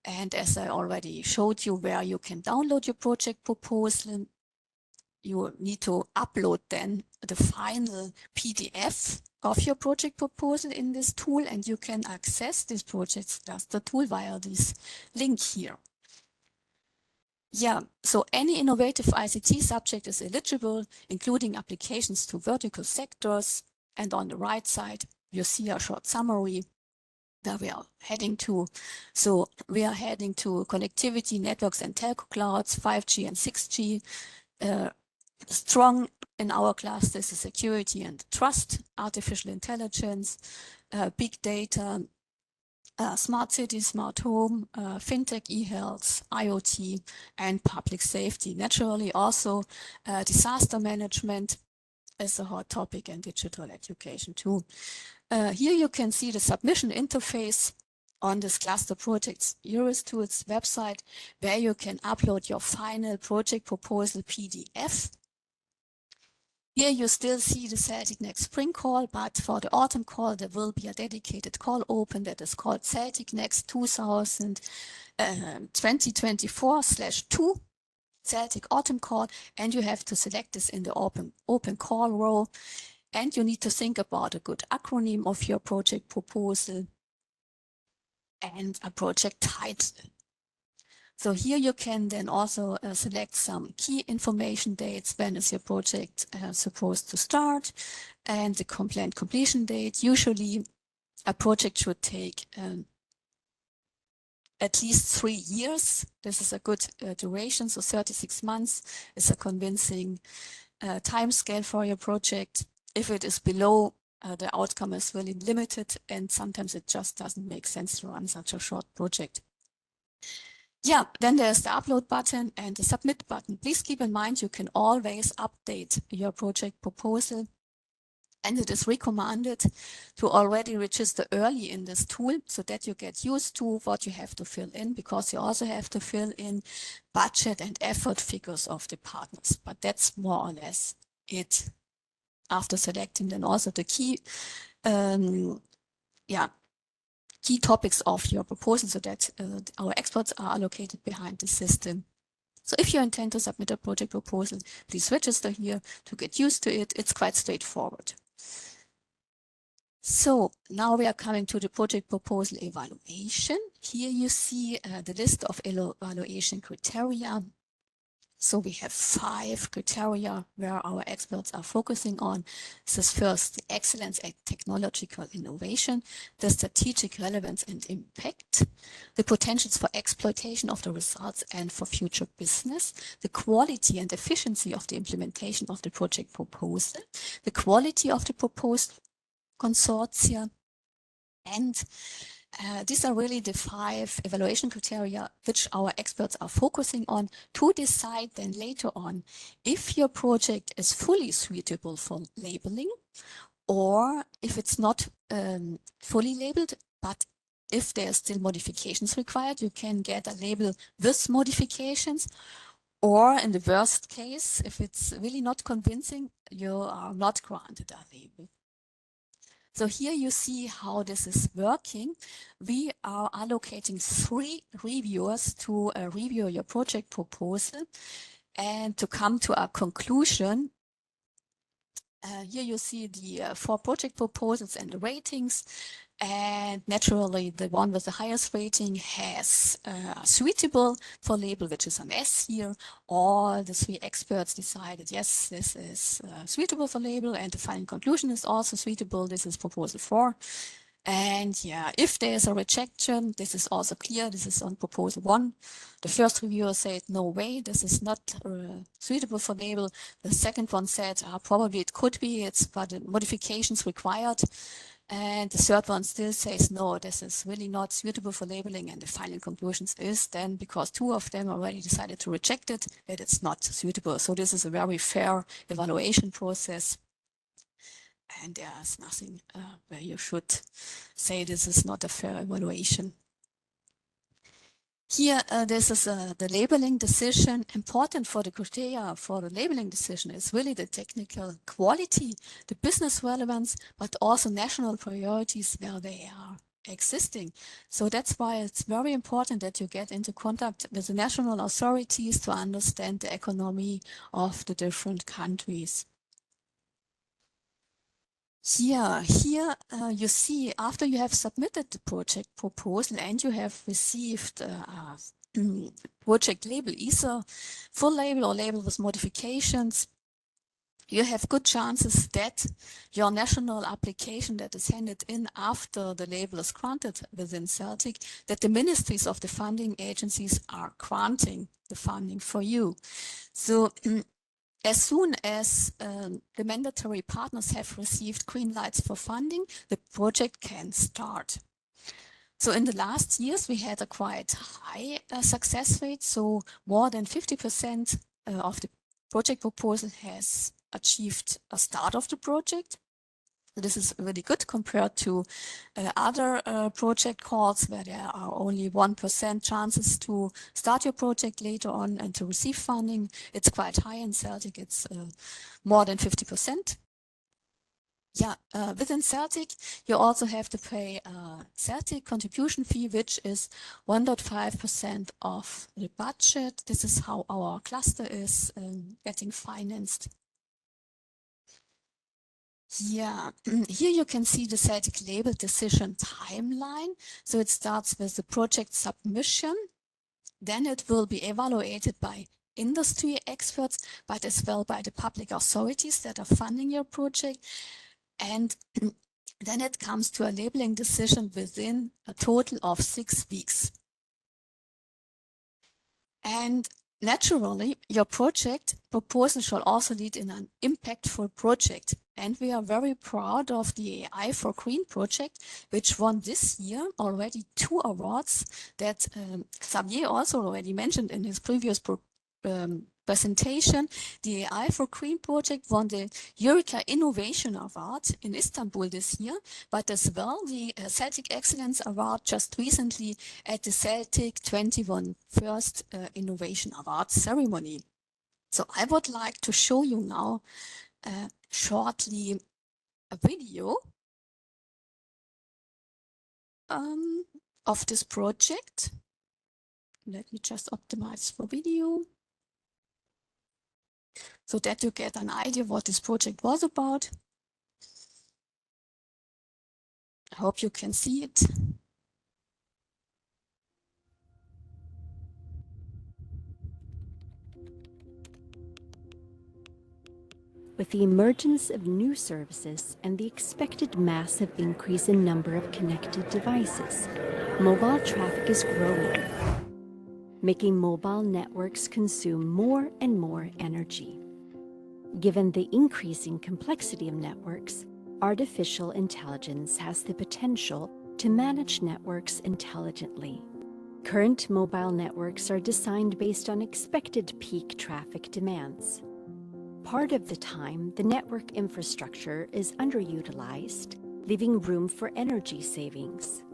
And as I already showed you where you can download your project proposal, you need to upload then the final PDF of your project proposal in this tool, and you can access this project cluster tool via this link here. Yeah, so any innovative ICT subject is eligible, including applications to vertical sectors. And on the right side, you see a short summary that we are heading to. So we are heading to connectivity, networks and telco clouds, 5G and 6G. Strong in our clusters is security and trust, artificial intelligence, big data, smart cities, smart home, fintech, e-health, IoT, and public safety. Naturally, also disaster management is a hot topic, and digital education too. Here you can see the submission interface on this cluster projects Euros Tools website, where you can upload your final project proposal PDF. Here you still see the CELTIC-NEXT Spring Call, but for the Autumn Call, there will be a dedicated call open that is called CELTIC-NEXT 2024/2 CELTIC Autumn Call, and you have to select this in the open call row. And you need to think about a good acronym of your project proposal and a project title. So here you can then also select some key information dates. When is your project supposed to start, and the planned completion date. Usually a project should take at least 3 years. This is a good duration, so 36 months is a convincing time scale for your project. If it is below, the outcome is really limited, and sometimes it just doesn't make sense to run such a short project. Yeah, then there's the upload button and the submit button. Please keep in mind you can always update your project proposal, and it is recommended to already register early in this tool so that you get used to what you have to fill in, because you also have to fill in budget and effort figures of the partners. But that's more or less it. After selecting then also the key topics of your proposal, so that our experts are allocated behind the system. So if you intend to submit a project proposal, please register here to get used to it. It's quite straightforward. So now we are coming to the project proposal evaluation. Here you see the list of evaluation criteria. So we have 5 criteria where our experts are focusing on. This is first the excellence and technological innovation, the strategic relevance and impact, the potentials for exploitation of the results and for future business, the quality and efficiency of the implementation of the project proposal, the quality of the proposed consortia, and these are really the 5 evaluation criteria which our experts are focusing on to decide then later on if your project is fully suitable for labeling, or if it's not fully labeled, but if there are still modifications required, you can get a label with modifications. Or in the worst case, if it's really not convincing, you are not granted a label. So here you see how this is working. We are allocating 3 reviewers to review your project proposal and to come to a conclusion. Here you see the 4 project proposals and the ratings. And naturally, the one with the highest rating has suitable for label, which is an S here. All the 3 experts decided, yes, this is suitable for label, and the final conclusion is also suitable. This is proposal 4. And yeah, if there's a rejection, this is also clear. This is on proposal 1. The first reviewer said, no way, this is not suitable for label. The second one said, probably it could be, but modifications required. And the third one still says, no, this is really not suitable for labeling. And the final conclusions is then, because 2 of them already decided to reject it, that it's not suitable. So this is a very fair evaluation process. And there's nothing where you should say this is not a fair evaluation. Here, this is the labeling decision. Important for the criteria for the labeling decision is really the technical quality, the business relevance, but also national priorities where they are existing. So that's why it's very important that you get into contact with the national authorities to understand the economy of the different countries. Here you see, after you have submitted the project proposal and you have received a project label, either full label or label with modifications, you have good chances that your national application that is handed in after the label is granted within CELTIC, that the ministries of the funding agencies are granting the funding for you. So as soon as the mandatory partners have received green lights for funding, the project can start. So in the last years, we had a quite high success rate. So more than 50% of the project proposal has achieved a start of the project. So this is really good compared to other project calls where there are only 1% chances to start your project later on and to receive funding. It's quite high in CELTIC, it's more than 50%. Yeah, within CELTIC, you also have to pay a CELTIC contribution fee, which is 1.5% of the budget. This is how our cluster is getting financed. Yeah, here you can see the CELTIC label decision timeline. So it starts with the project submission. Then it will be evaluated by industry experts, but as well by the public authorities that are funding your project. And then it comes to a labeling decision within a total of 6 weeks. And naturally, your project proposal shall also lead in an impactful project. And we are very proud of the AI for Green project, which won this year already 2 awards that Xavier also already mentioned in his previous presentation. The AI for Green project won the EUREKA Innovation Award in Istanbul this year, but as well the CELTIC Excellence Award just recently at the CELTIC-21 First Innovation Award ceremony. So I would like to show you now shortly a video of this project. Let me just optimize for video so that you get an idea what this project was about. I hope you can see it. With the emergence of new services and the expected massive increase in number of connected devices, mobile traffic is growing, making mobile networks consume more and more energy. Given the increasing complexity of networks, artificial intelligence has the potential to manage networks intelligently. Current mobile networks are designed based on expected peak traffic demands. Part of the time, the network infrastructure is underutilized, leaving room for energy savings.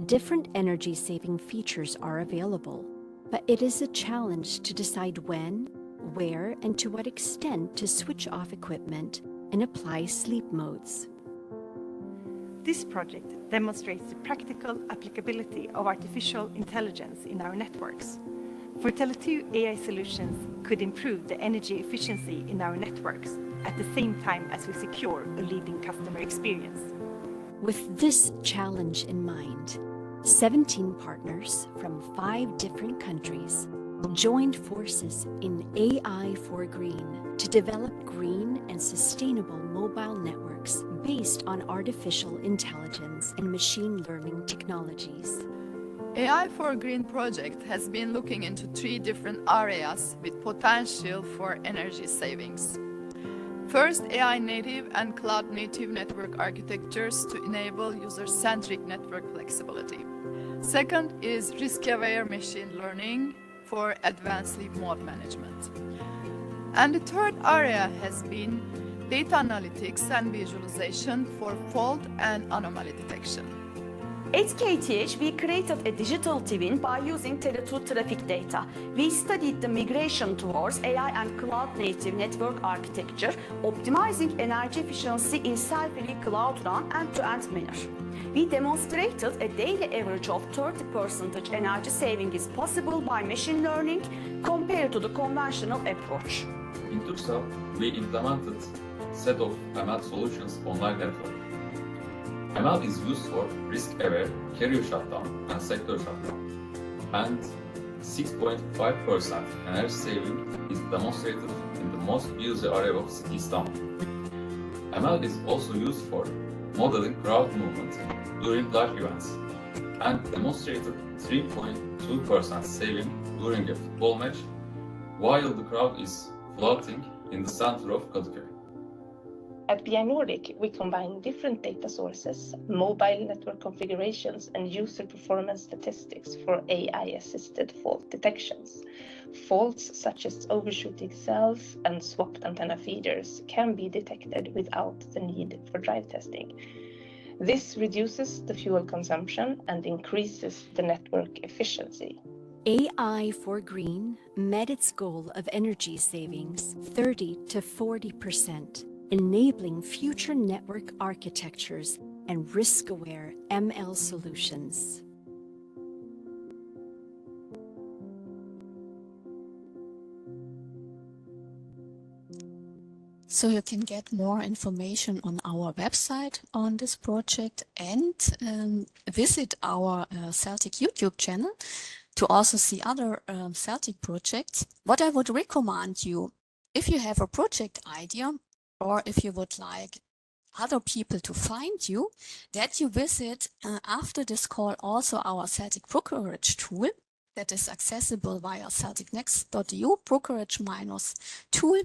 Different energy-saving features are available, but it is a challenge to decide when, where, and to what extent to switch off equipment and apply sleep modes. This project demonstrates the practical applicability of artificial intelligence in our networks. For Tele2, AI solutions could improve the energy efficiency in our networks at the same time as we secure a leading customer experience. With this challenge in mind, 17 partners from 5 different countries joined forces in AI for Green to develop green and sustainable mobile networks based on artificial intelligence and machine learning technologies. AI for Green project has been looking into 3 different areas with potential for energy savings. First, AI native and cloud native network architectures to enable user-centric network flexibility. Second is risk-aware machine learning for advanced sleep mode management. And the third area has been data analytics and visualization for fault and anomaly detection. At KTH, we created a digital twin by using Tele2 traffic data. We studied the migration towards AI and cloud-native network architecture, optimizing energy efficiency in self-healing cloud run end-to-end manner. We demonstrated a daily average of 30% energy saving is possible by machine learning compared to the conventional approach. In Turkcell, we implemented a set of ML solutions online network. ML is used for risk-aware carrier shutdown and sector shutdown, and 6.5% energy saving is demonstrated in the most busy area of city Istanbul. ML is also used for modeling crowd movement during live events, and demonstrated 3.2% saving during a football match, while the crowd is floating in the center of Kadıköy. At EUREKA, we combine different data sources, mobile network configurations, and user performance statistics for AI-assisted fault detections. Faults such as overshooting cells and swapped antenna feeders can be detected without the need for drive testing. This reduces the fuel consumption and increases the network efficiency. AI for Green met its goal of energy savings 30 to 40%. Enabling future network architectures and risk-aware ML solutions. So you can get more information on our website on this project and visit our CELTIC YouTube channel to also see other CELTIC projects. What I would recommend you, if you have a project idea, or if you would like other people to find you, that you visit after this call also our CELTIC Brokerage Tool that is accessible via CELTIC-NEXT.eu brokerage-tool.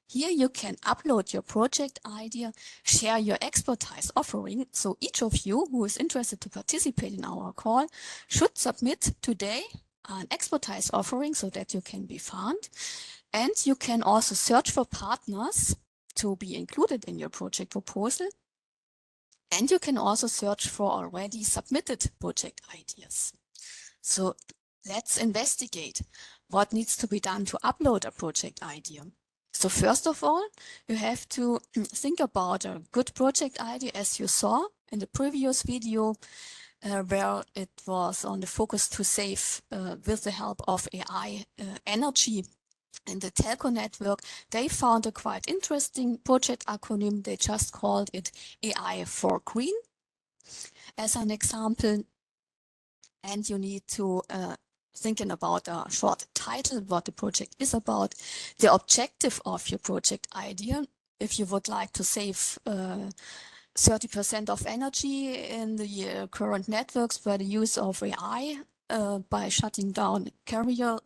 Here you can upload your project idea, share your expertise offering. So each of you who is interested to participate in our call should submit today an expertise offering so that you can be found. And you can also search for partners to be included in your project proposal. And you can also search for already submitted project ideas. So let's investigate what needs to be done to upload a project idea. So first of all, you have to think about a good project idea, as you saw in the previous video, where it was on the focus to save with the help of AI energy in the telco network. They found a quite interesting project acronym. They just called it AI for Green as an example. And you need to thinking about a short title, what the project is about, the objective of your project idea. If you would like to save 30% of energy in the current networks by the use of AI by shutting down carriers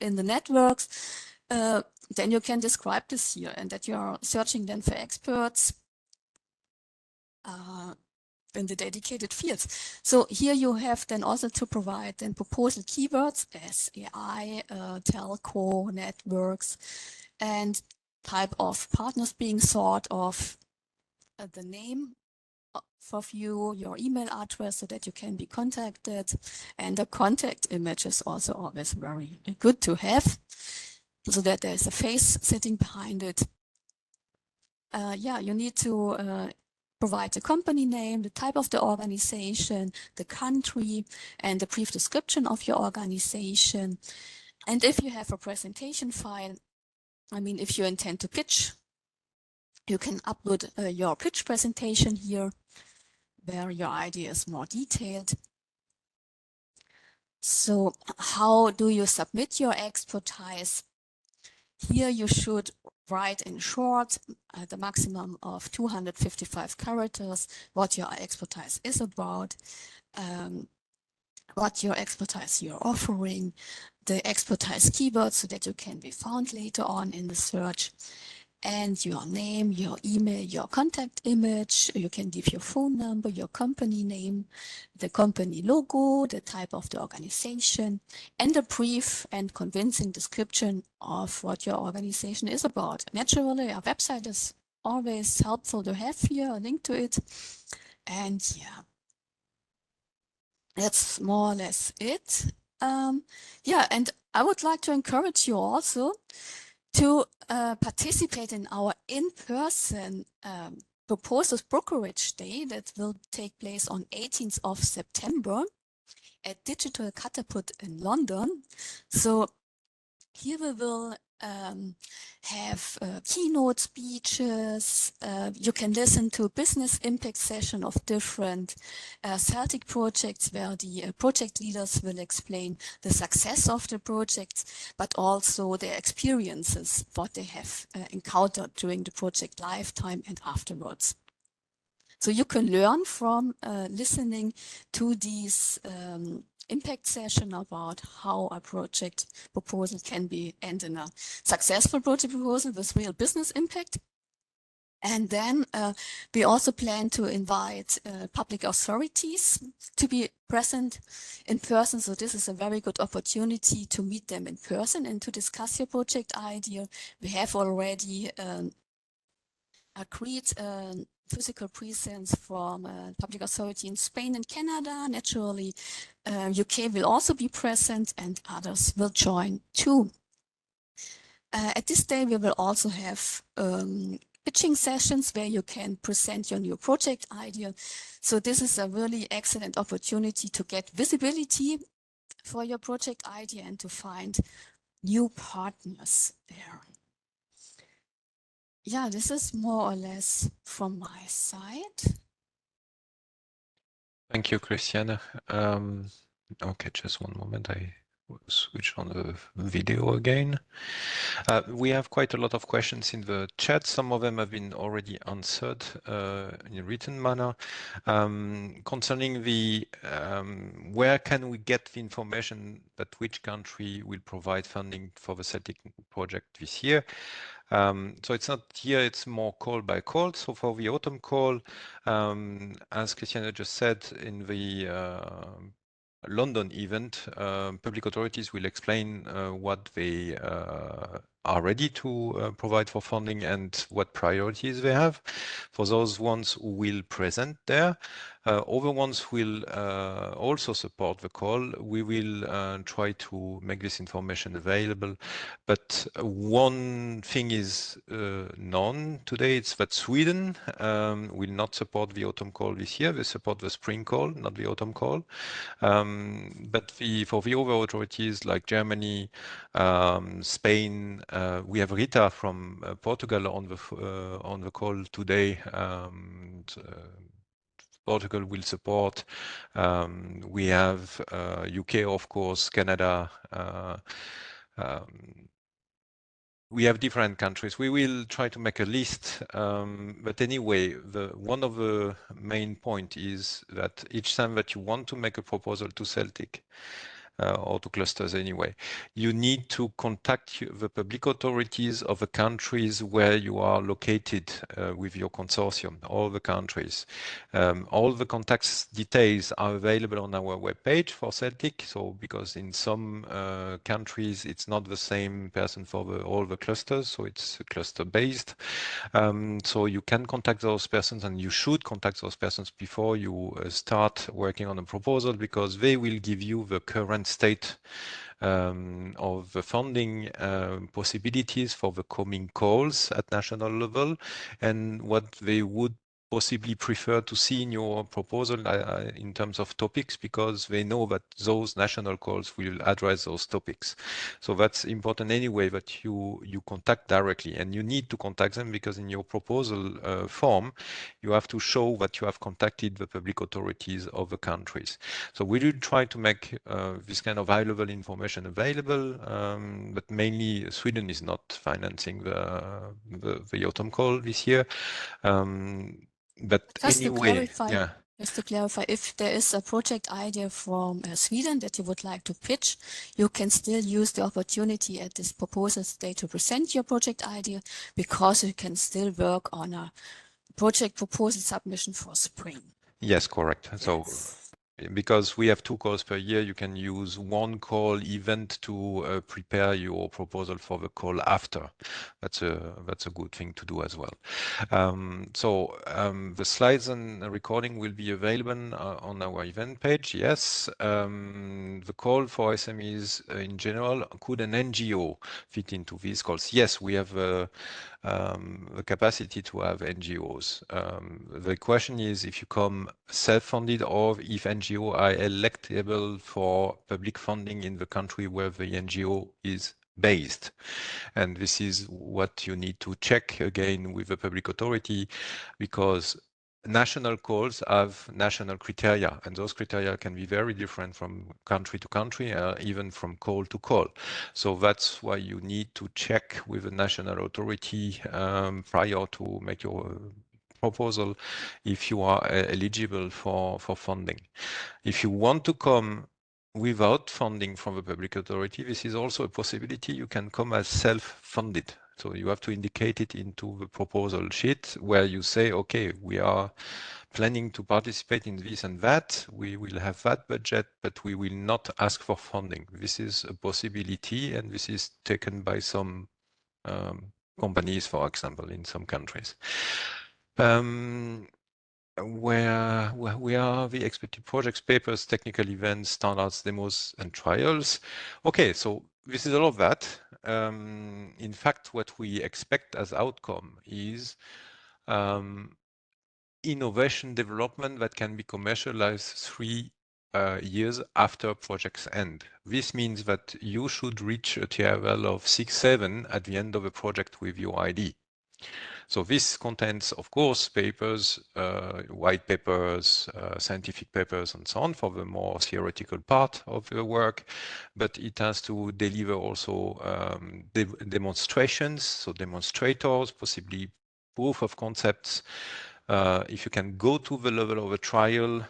in the networks, then you can describe this here, and that you are searching then for experts in the dedicated fields. So here you have then also to provide then proposal keywords as AI, telco, networks, and type of partners being sought of, the name of you, your email address so that you can be contacted. And the contact image is also always very good to have so that there's a face sitting behind it. Yeah, you need to provide the company name, the type of the organization, the country, and the brief description of your organization. And if you have a presentation file, I mean, if you intend to pitch, you can upload your pitch presentation here, where your idea is more detailed. So how do you submit your expertise? Here you should write in short, at the maximum of 255 characters, what your expertise is about, what your expertise you're offering, the expertise keywords so that you can be found later on in the search, and your name, your email, your contact image. You can give your phone number, your company name, the company logo, the type of the organization, and a brief and convincing description of what your organization is about. Naturally, our website is always helpful to have here, a link to it. And yeah, that's more or less it. Yeah, and I would like to encourage you also to participate in our in-person proposals brokerage day that will take place on 18th of September at Digital Catapult in London. So here we will have keynote speeches. You can listen to a business impact session of different CELTIC projects where the project leaders will explain the success of the projects, but also their experiences, what they have encountered during the project lifetime and afterwards. So you can learn from listening to these impact session about how a project proposal can be end in a successful project proposal with real business impact. And then we also plan to invite public authorities to be present in person. So this is a very good opportunity to meet them in person and to discuss your project idea. We have already agreed physical presence from public authority in Spain and Canada. Naturally, UK will also be present and others will join too. At this day, we will also have pitching sessions where you can present your new project idea. So this is a really excellent opportunity to get visibility for your project idea and to find new partners there. Yeah, this is more or less from my side. Thank you, Christiane. Okay, just one moment. I will switch on the video again. We have quite a lot of questions in the chat. Some of them have been already answered in a written manner. Concerning the where can we get the information that which country will provide funding for the CELTIC project this year? So it's not here, it's more call by call. So for the autumn call, as Christiane just said, in the London event, public authorities will explain what they are ready to provide for funding and what priorities they have. For those ones who will present there, other ones will also support the call. We will try to make this information available. But one thing is known today, it's that Sweden will not support the autumn call this year. They support the spring call, not the autumn call. But for the other authorities like Germany, Spain, we have Rita from Portugal on the call today. Portugal will support. We have UK, of course, Canada. We have different countries. We will try to make a list. But anyway, one of the main point is that each time that you want to make a proposal to CELTIC, or to clusters anyway. You need to contact the public authorities of the countries where you are located with your consortium, all the countries. All the contacts details are available on our webpage for CELTIC. So because in some countries it's not the same person for all the clusters, so it's cluster based. So you can contact those persons, and you should contact those persons before you start working on a proposal, because they will give you the current state of the funding possibilities for the coming calls at national level, and what they would possibly prefer to see in your proposal in terms of topics, because they know that those national calls will address those topics. So that's important anyway, that you contact directly, and you need to contact them, because in your proposal form, you have to show that you have contacted the public authorities of the countries. So we will try to make this kind of high-level information available, but mainly Sweden is not financing the autumn call this year. But Just anyway, to clarify, yeah. Just to clarify, if there is a project idea from Sweden that you would like to pitch, you can still use the opportunity at this proposal stage to present your project idea, because you can still work on a project proposal submission for spring. Yes, correct. Yes. So because we have 2 calls per year, you can use one call event to prepare your proposal for the call after. That's a good thing to do as well. The slides and the recording will be available on our event page. Yes, the call for SMEs in general. Could an NGO fit into these calls? Yes, we have the capacity to have NGOs. The question is if you come self-funded, or if NGO are electable for public funding in the country where the NGO is based. And this is what you need to check again with the public authority, because national calls have national criteria, and those criteria can be very different from country to country, even from call to call. So that's why you need to check with the national authority prior to make your proposal if you are eligible for funding. If you want to come without funding from the public authority, this is also a possibility. You can come as self-funded. So you have to indicate it into the proposal sheet, where you say, okay, we are planning to participate in this and that. We will have that budget, but we will not ask for funding. This is a possibility, and this is taken by some companies, for example, in some countries. Where we are the expected projects, papers, technical events, standards, demos, and trials. Okay, so this is all of that. In fact, what we expect as outcome is innovation development that can be commercialized 3 years after projects end. This means that you should reach a TRL of 6, 7 at the end of a project with your ID. So this contains, of course, papers, white papers, scientific papers, and so on for the more theoretical part of the work, but it has to deliver also demonstrations, so demonstrators, possibly proof of concepts. If you can go to the level of a trial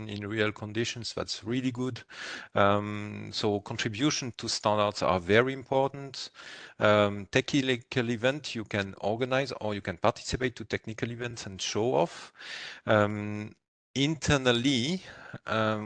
in real conditions, that's really good. So contribution to standards are very important. Technical event you can organize, or you can participate to technical events and show off. Internally,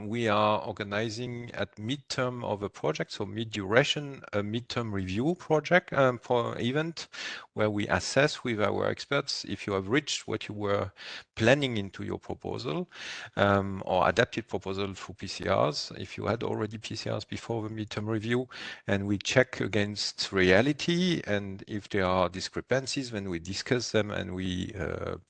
we are organizing at midterm of a project, so mid-duration, a midterm review project for event, where we assess with our experts if you have reached what you were planning into your proposal, or adapted proposal for PCRs, if you had already PCRs before the midterm review, and we check against reality, and if there are discrepancies, then we discuss them and we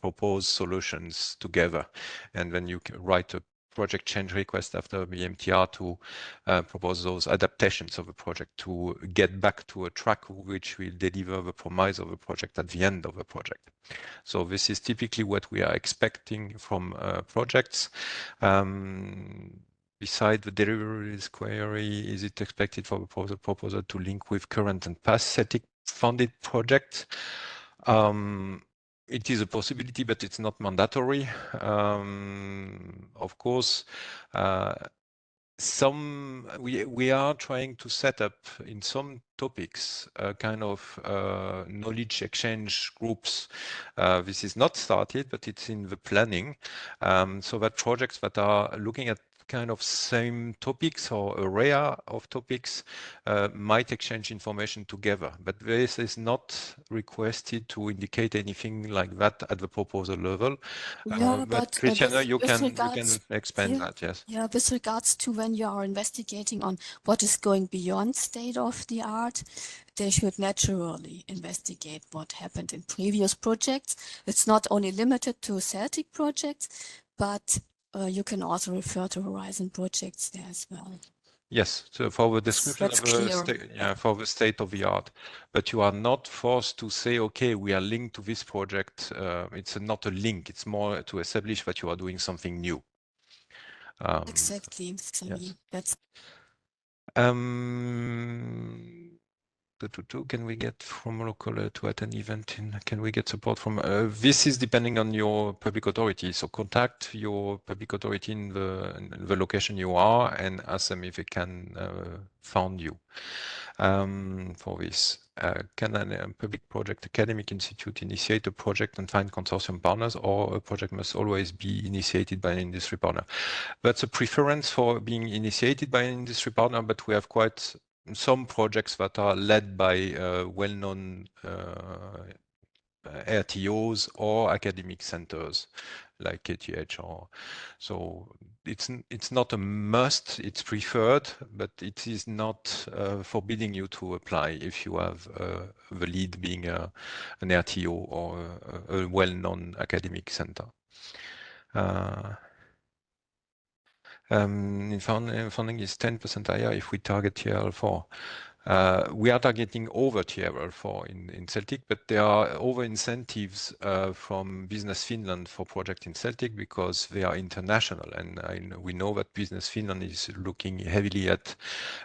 propose solutions together. And then you can write a project change request after the MTR to propose those adaptations of the project to get back to a track which will deliver the promise of the project at the end of the project. So this is typically what we are expecting from projects. Beside the deliveries query, is it expected for the proposal to link with current and past CELTIC funded projects? It is a possibility, but it's not mandatory. Of course, we are trying to set up in some topics kind of knowledge exchange groups. This is not started, but it's in the planning, so that projects that are looking at kind of same topics or area of topics might exchange information together, but this is not requested to indicate anything like that at the proposal level. Yeah, but Christiana, you with can regards, expand yeah, that, yes. yeah, with regards to when you are investigating on what is going beyond state of the art, they should naturally investigate what happened in previous projects. It's not only limited to CELTIC projects, but you can also refer to Horizon projects there as well. Yes, so for the description That's of the clear. yeah, for the state of the art, but you are not forced to say, okay, we are linked to this project. It's not a link. It's more to establish that you are doing something new. Exactly. Yes. That's Can we get from local to attend event can we get support from this is depending on your public authority, so contact your public authority in the location you are and ask them if they can found you for this. Can a public project academic institute initiate a project and find consortium partners, or a project must always be initiated by an industry partner? That's a preference for being initiated by an industry partner, but we have quite some projects that are led by well-known RTOs or academic centers like KTH, or so it's not a must, it's preferred, but it is not forbidding you to apply if you have the lead being an RTO or a well-known academic center. Funding is 10% higher if we target TRL4. We are targeting over TRL4 in CELTIC, but there are over incentives from Business Finland for project in CELTIC because they are international, and we know that Business Finland is looking heavily at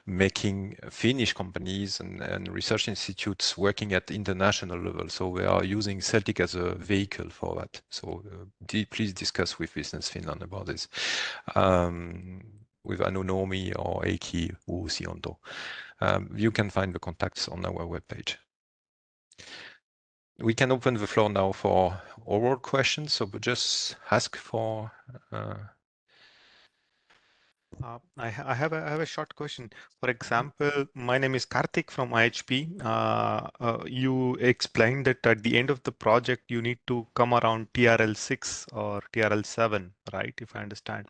making Finnish companies and research institutes working at international level. So we are using CELTIC as a vehicle for that. So please discuss with Business Finland about this. With Anunomi or Eiki Uusionto. You can find the contacts on our webpage. We can open the floor now for oral questions, so just ask for. I have a short question. For example, my name is Karthik from IHP. You explained that at the end of the project, you need to come around TRL6 or TRL7, right? If I understand.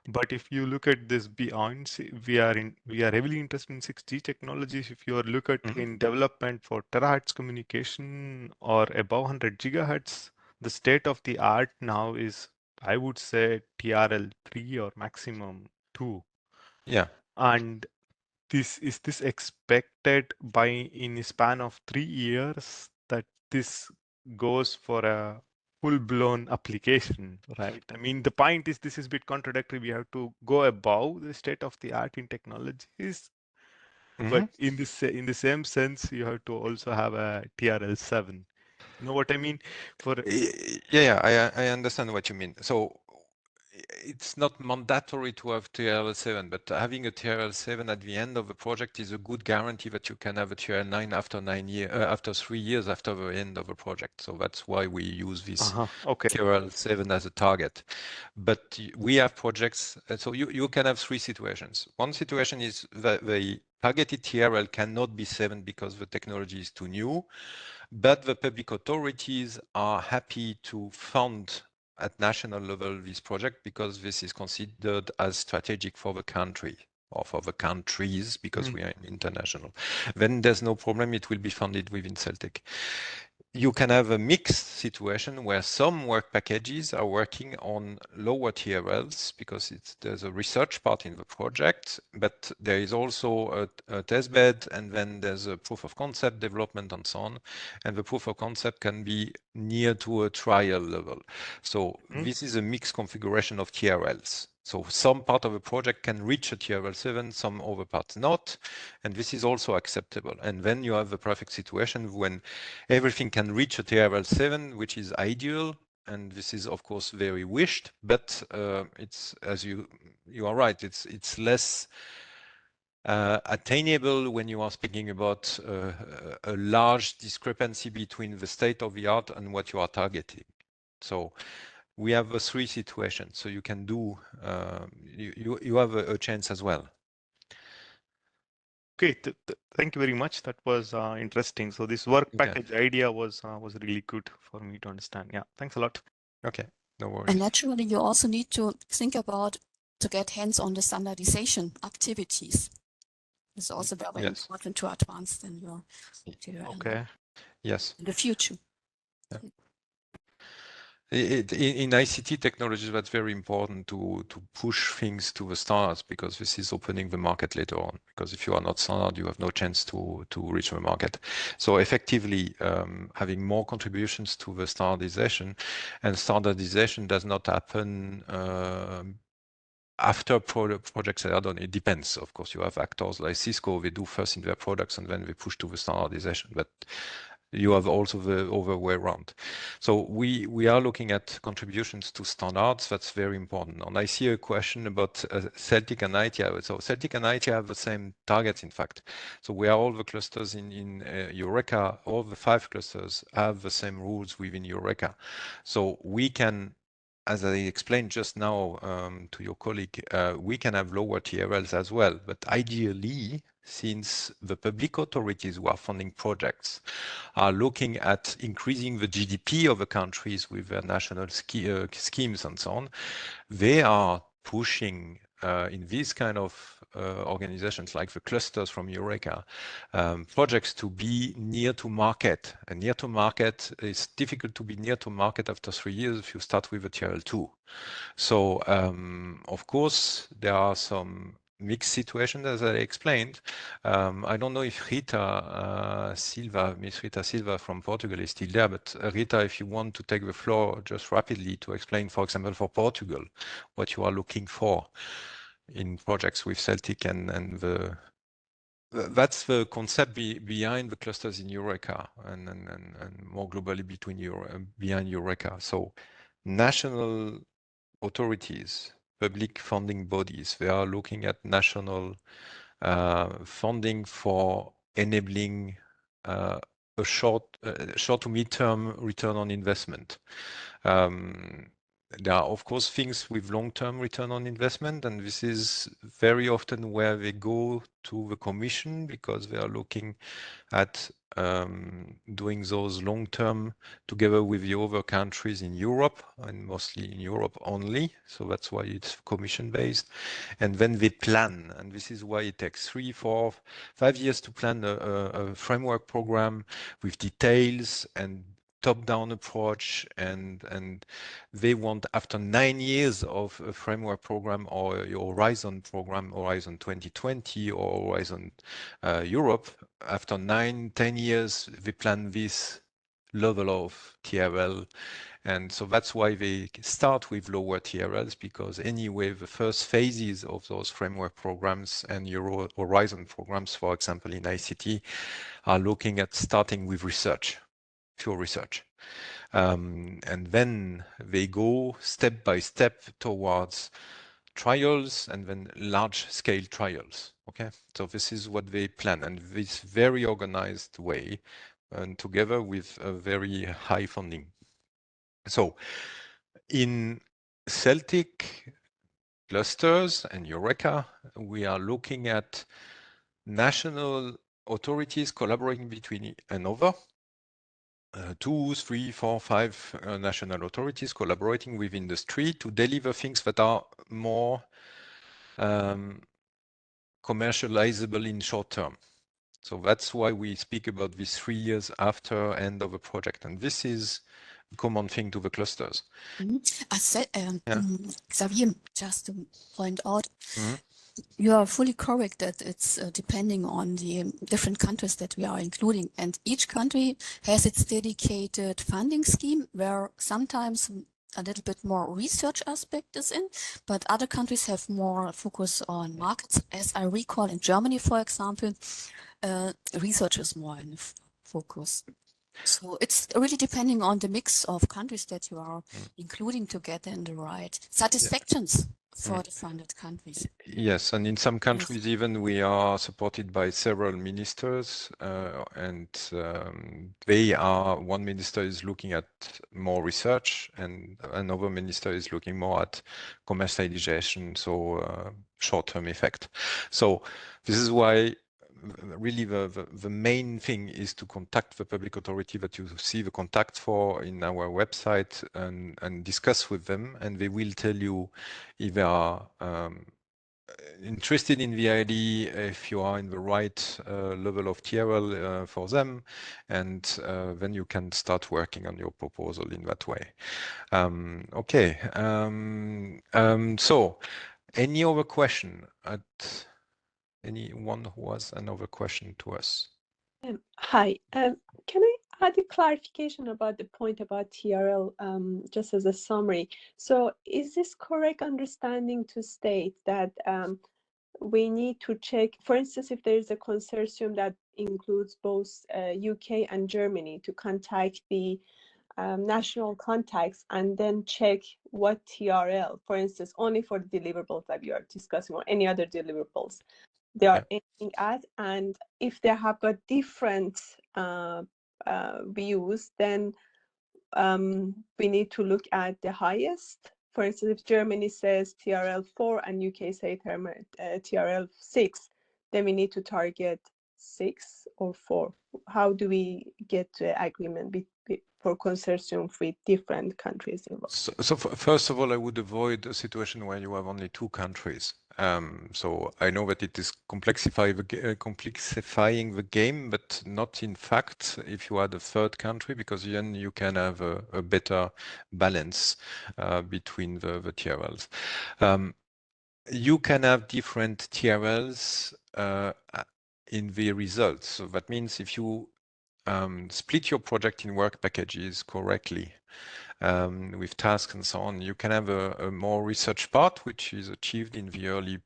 But if you look at this beyond, we are heavily interested in 6G technologies. If you look at in development for terahertz communication or above 100 gigahertz, the state of the art now is, I would say, TRL3 or maximum 2. Yeah. And is this expected by in a span of 3 years that this goes for a full-blown application, right? I mean, the point is this is a bit contradictory. We have to go above the state of the art in technologies, but in the same sense, you have to also have a TRL7. You know what I mean? I understand what you mean. So it's not mandatory to have TRL7, but having a TRL7 at the end of the project is a good guarantee that you can have a TRL9 after 3 years after the end of the project. So that's why we use this TRL7 as a target. But we have projects, so you can have 3 situations. One situation is that the targeted TRL cannot be 7 because the technology is too new, but the public authorities are happy to fund at national level this project because this is considered as strategic for the country or for the countries because we are international. Then there's no problem, it will be funded within CELTIC. You can have a mixed situation where some work packages are working on lower TRLs because there's a research part in the project, but there is also a test bed, and then there's a proof of concept development and so on. And the proof of concept can be near to a trial level. So this is a mixed configuration of TRLs. So some part of a project can reach a TRL7, some other parts not, and this is also acceptable. And then you have the perfect situation when everything can reach a TRL7, which is ideal, and this is of course very wished, but it's, as you are right, it's less attainable when you are speaking about a large discrepancy between the state of the art and what you are targeting. So we have 3 situations, so you can do you have a chance as well. Okay, thank you very much. That was interesting. So this work Okay. package idea was really good for me to understand. Yeah, thanks a lot. Okay, no worries. And naturally, you also need to think about to get hands on the standardization activities. It's also very Yes. important to advance then your Okay. Yes. in the future. Yeah. In ICT technologies, that's very important to push things to the standards, because this is opening the market later on. Because if you are not standard, you have no chance to reach the market. So effectively, having more contributions to the standardization, and standardization does not happen after projects are done. It depends. Of course, you have actors like Cisco, they do first in their products and then they push to the standardization. But you have also the other way around. So we are looking at contributions to standards. That's very important. And I see a question about CELTIC and ITIA. So CELTIC and ITIA have the same targets, in fact. So we are all the clusters in EUREKA, all the 5 clusters have the same rules within EUREKA. So we can, as I explained just now to your colleague, we can have lower TRLs as well. But ideally, since the public authorities who are funding projects are looking at increasing the GDP of the countries with their national schemes and so on, they are pushing in these kind of organizations like the clusters from EUREKA, projects to be near to market. And near to market, it's difficult to be near to market after 3 years if you start with a TRL2. So of course, there are some mixed situations, as I explained. I don't know if Rita Silva, Miss Rita Silva from Portugal is still there, but Rita, if you want to take the floor just rapidly to explain, for example, for Portugal, what you are looking for in projects with CELTIC and that's the concept behind the clusters in EUREKA and more globally behind EUREKA. So national authorities, public funding bodies, they are looking at national funding for enabling a short to mid-term return on investment. There are, of course, things with long-term return on investment, and this is very often where they go to the Commission, because they are looking at doing those long-term together with the other countries in Europe, and mostly in Europe only. So that's why it's Commission-based. And then they plan, and this is why it takes 3, 4, 5 years to plan a framework program with details and top-down approach, and they want, after 9 years of a framework program or your Horizon program, Horizon 2020 or Horizon Europe, after 9, 10 years, they plan this level of TRL. And so that's why they start with lower TRLs, because anyway, the first phases of those framework programs and Euro Horizon programs, for example, in ICT, are looking at starting with research, pure research. And then they go step by step towards trials and then large-scale trials. Okay, so this is what they plan, and this very organized way, and together with a very high funding. So in CELTIC clusters and EUREKA, we are looking at national authorities collaborating between another. 2, 3, 4, 5 national authorities collaborating with industry to deliver things that are more commercializable in short term. So that's why we speak about this 3 years after end of a project. And this is a common thing to the clusters. I said, Xavier, just to point out, Mm-hmm. you are fully correct that it's depending on the different countries that we are including. And each country has its dedicated funding scheme, where sometimes a little bit more research aspect is in, but other countries have more focus on markets. As I recall, in Germany, for example, research is more in focus. So it's really depending on the mix of countries that you are including together in the right satisfactions for the funded countries. Yes, and in some countries even we are supported by several ministers, and one minister is looking at more research, and another minister is looking more at commercialization, so short-term effect. So this is why really the main thing is to contact the public authority that you see the contact for in our website and discuss with them, and they will tell you if they are interested in the idea, if you are in the right level of TRL for them, and then you can start working on your proposal in that way. Okay, so any other question at anyone who has another question to us? Hi, can I add a clarification about the point about TRL, just as a summary? So is this correct understanding to state that we need to check, for instance, if there is a consortium that includes both UK and Germany, to contact the national contacts and then check what TRL, for instance, only for the deliverables that you are discussing or any other deliverables they are aiming at, and if they have got different views, then we need to look at the highest. For instance, if Germany says TRL 4 and UK say TRL 6, then we need to target 6 or 4. How do we get to agreement for consortium with different countries involved? So first of all, I would avoid a situation where you have only two countries. So I know that it is complexifying the game, but not in fact if you add a third country, because then you can have a better balance between the TRLs. You can have different TRLs in the results. So that means if you split your project in work packages correctly, with tasks and so on, you can have a more research part, which is achieved in the early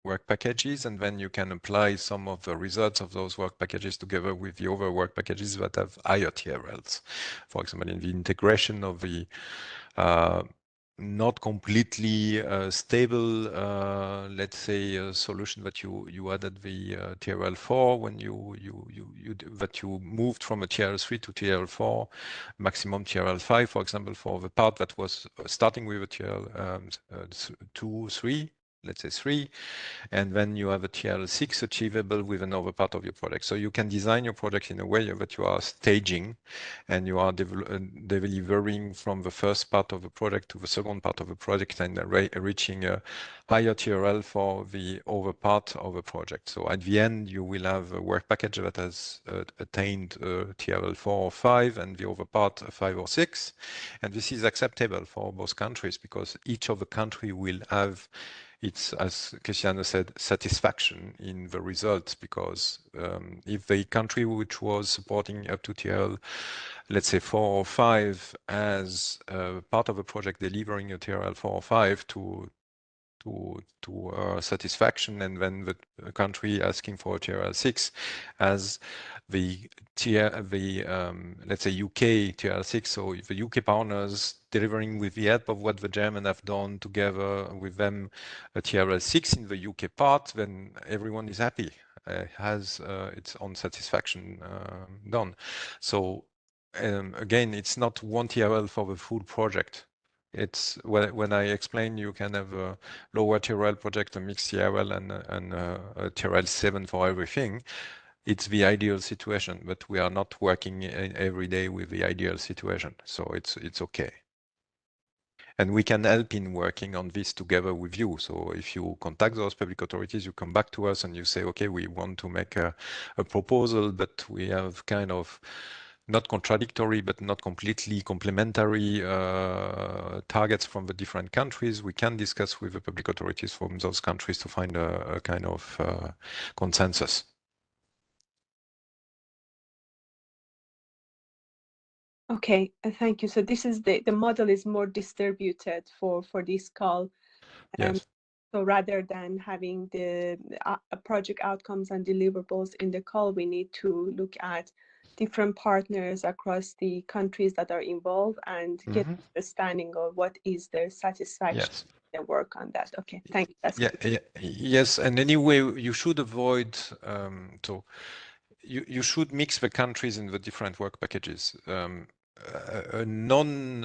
work packages, and then you can apply some of the results of those work packages together with the other work packages that have higher TRLs. For example, in the integration of the not completely stable, let's say, solution that you added the TRL 4 when that you moved from a TRL 3 to TRL 4, maximum TRL 5, for example, for the part that was starting with a TRL 2, 3. Let's say 3, and then you have a TRL 6 achievable with another part of your project. So you can design your project in a way that you are staging, and you are delivering from the first part of the project to the second part of the project, and reaching a higher TRL for the other part of the project. So at the end, you will have a work package that has attained TRL 4 or 5, and the other part 5 or 6. And this is acceptable for both countries, because each of the country will have its, as Cristiano said, satisfaction in the results, because if the country which was supporting up to TRL, let's say 4 or 5, as part of a project delivering a TRL 4 or 5 to satisfaction, and then the country asking for a TRL 6 as let's say UK TRL 6, so if the UK partners delivering with the help of what the German have done together with them a TRL 6 in the UK part, then everyone is happy, has its own satisfaction done. So again, it's not one TRL for the full project. It's when I explain you can have a lower TRL project, a mixed TRL, and a TRL 7 for everything. It's the ideal situation, but we are not working every day with the ideal situation, so it's okay. And we can help in working on this together with you. So if you contact those public authorities, you come back to us and you say, okay, we want to make a proposal, but we have kind of not contradictory, but not completely complementary targets from the different countries. We can discuss with the public authorities from those countries to find a kind of consensus. Okay, thank you. So this is the model is more distributed for this call. Yes. So rather than having the project outcomes and deliverables in the call, we need to look at different partners across the countries that are involved and get Mhm. understanding of what is their satisfaction Yes. and work on that. Okay, thank you. That's Yeah, yes, and anyway, you should avoid so you should mix the countries in the different work packages. A non,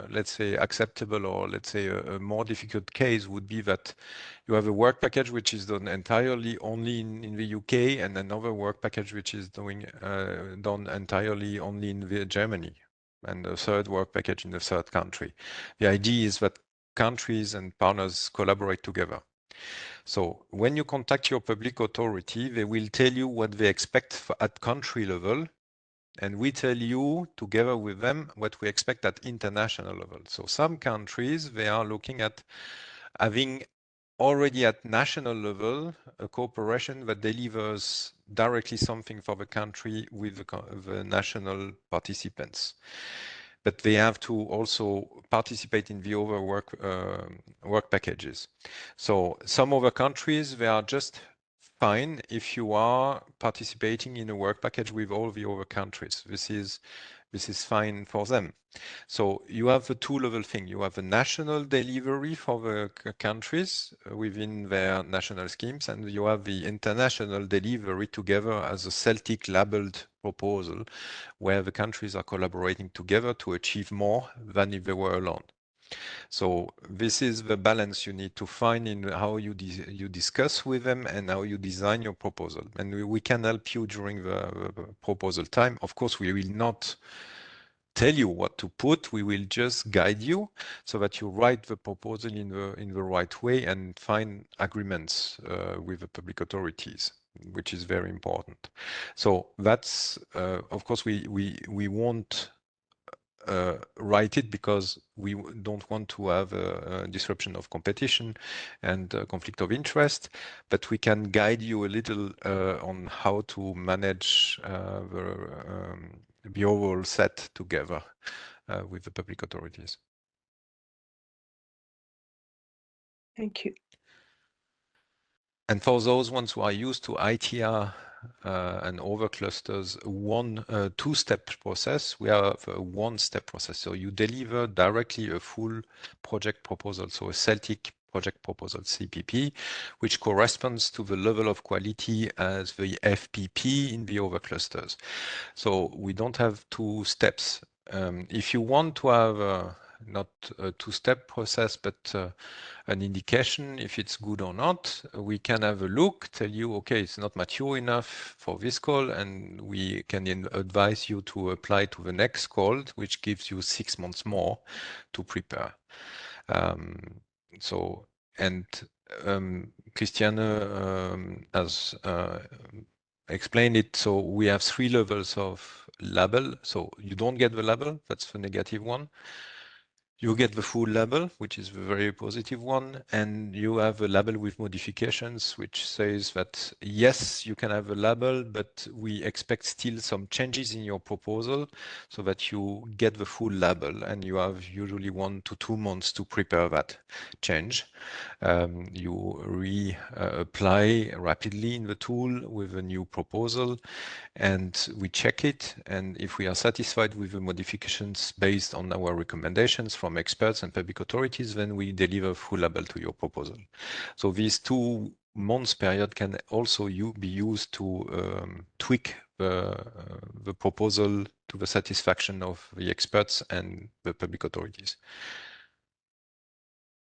let's say, acceptable or let's say a more difficult case would be that you have a work package which is done entirely only in the UK and another work package which is done entirely only in Germany, and a third work package in the third country. The idea is that countries and partners collaborate together. So when you contact your public authority, they will tell you what they expect at country level, and we tell you together with them what we expect at international level. So some countries, they are looking at having already at national level a cooperation that delivers directly something for the country with the national participants. But they have to also participate in the other work packages. So some other countries, they are just fine if you are participating in a work package with all the other countries. This is fine for them. So you have a two-level thing. You have a national delivery for the countries within their national schemes, and you have the international delivery together as a CELTIC labeled proposal, where the countries are collaborating together to achieve more than if they were alone. So this is the balance you need to find in how you discuss with them and how you design your proposal. And we can help you during the proposal time. Of course, we will not tell you what to put. We will just guide you so that you write the proposal in the right way and find agreements with the public authorities, which is very important. So that's of course we won't write it because we don't want to have a disruption of competition and conflict of interest, but we can guide you a little on how to manage the overall set together with the public authorities. Thank you. And for those ones who are used to ITR and over clusters, two-step process, we have a one-step process. So you deliver directly a full project proposal, so a CELTIC project proposal, CPP, which corresponds to the level of quality as the FPP in the over clusters. So we don't have two steps. If you want to have not a two-step process, but an indication if it's good or not, we can have a look, tell you, okay, it's not mature enough for this call, and we can advise you to apply to the next call, which gives you 6 months more to prepare. Christiane has explained it. So we have 3 levels of label. So you don't get the label, that's the negative one. You get the full label, which is the very positive one, and you have a label with modifications, which says that yes, you can have a label, but we expect still some changes in your proposal so that you get the full label, and you have usually 1 to 2 months to prepare that change. You reapply rapidly in the tool with a new proposal, and we check it, and if we are satisfied with the modifications based on our recommendations from experts and public authorities, then we deliver full label to your proposal. So these 2 months period can also be used to tweak the proposal to the satisfaction of the experts and the public authorities,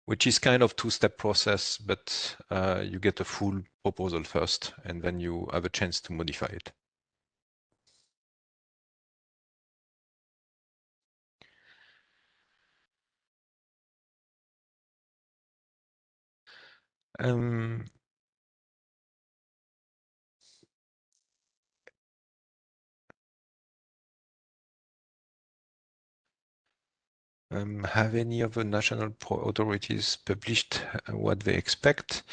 which is kind of 2-step process, but you get a full proposal first, and then you have a chance to modify it. Have any of the national authorities published what they expect?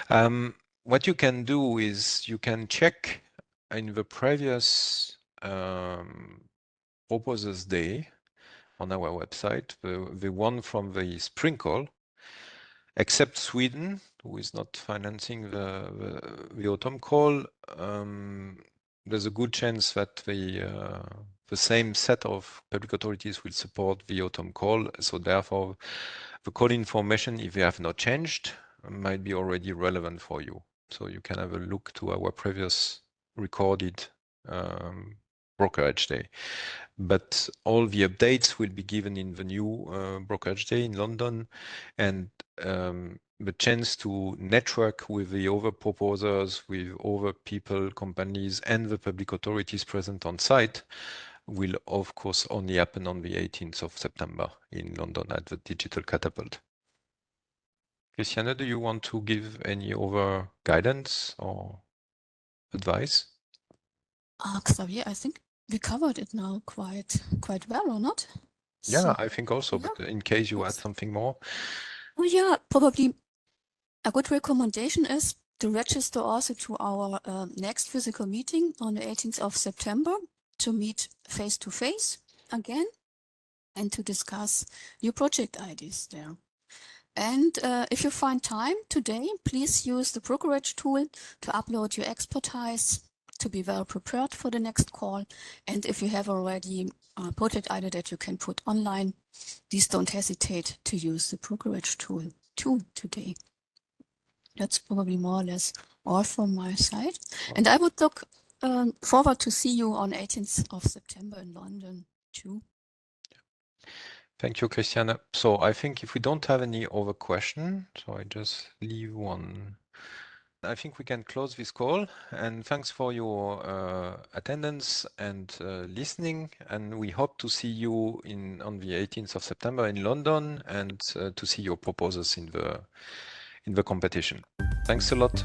What you can do is you can check in the previous proposals day on our website, the one from the spring call, except Sweden, who is not financing the autumn call. there's a good chance that the same set of public authorities will support the autumn call. So therefore, the call information, if they have not changed, might be already relevant for you. So you can have a look to our previous recorded Brokerage Day. But all the updates will be given in the new Brokerage Day in London, and the chance to network with the other proposers, with other people, companies, and the public authorities present on site will, of course, only happen on the 18th of September in London at the Digital Catapult. Christiane, do you want to give any other guidance or advice? Xavier, I think we covered it now quite well, or not? Yeah, So, I think also, yeah. but in case you add something more. Oh yeah, probably a good recommendation is to register also to our next physical meeting on the 18th of September to meet face to face again and to discuss new project ideas there. And if you find time today, please use the Brokerage Tool to upload your expertise to be well prepared for the next call. And if you have already a project idea that you can put online, please don't hesitate to use the Brokerage Tool too today. That's probably more or less all from my side. And I would look forward to see you on 18th of September in London too. Thank you, Christiane. So I think if we don't have any other question, so I just leave one. I think we can close this call, and thanks for your attendance and listening. And we hope to see you on the 18th of September in London, and to see your proposals in the competition. Thanks a lot.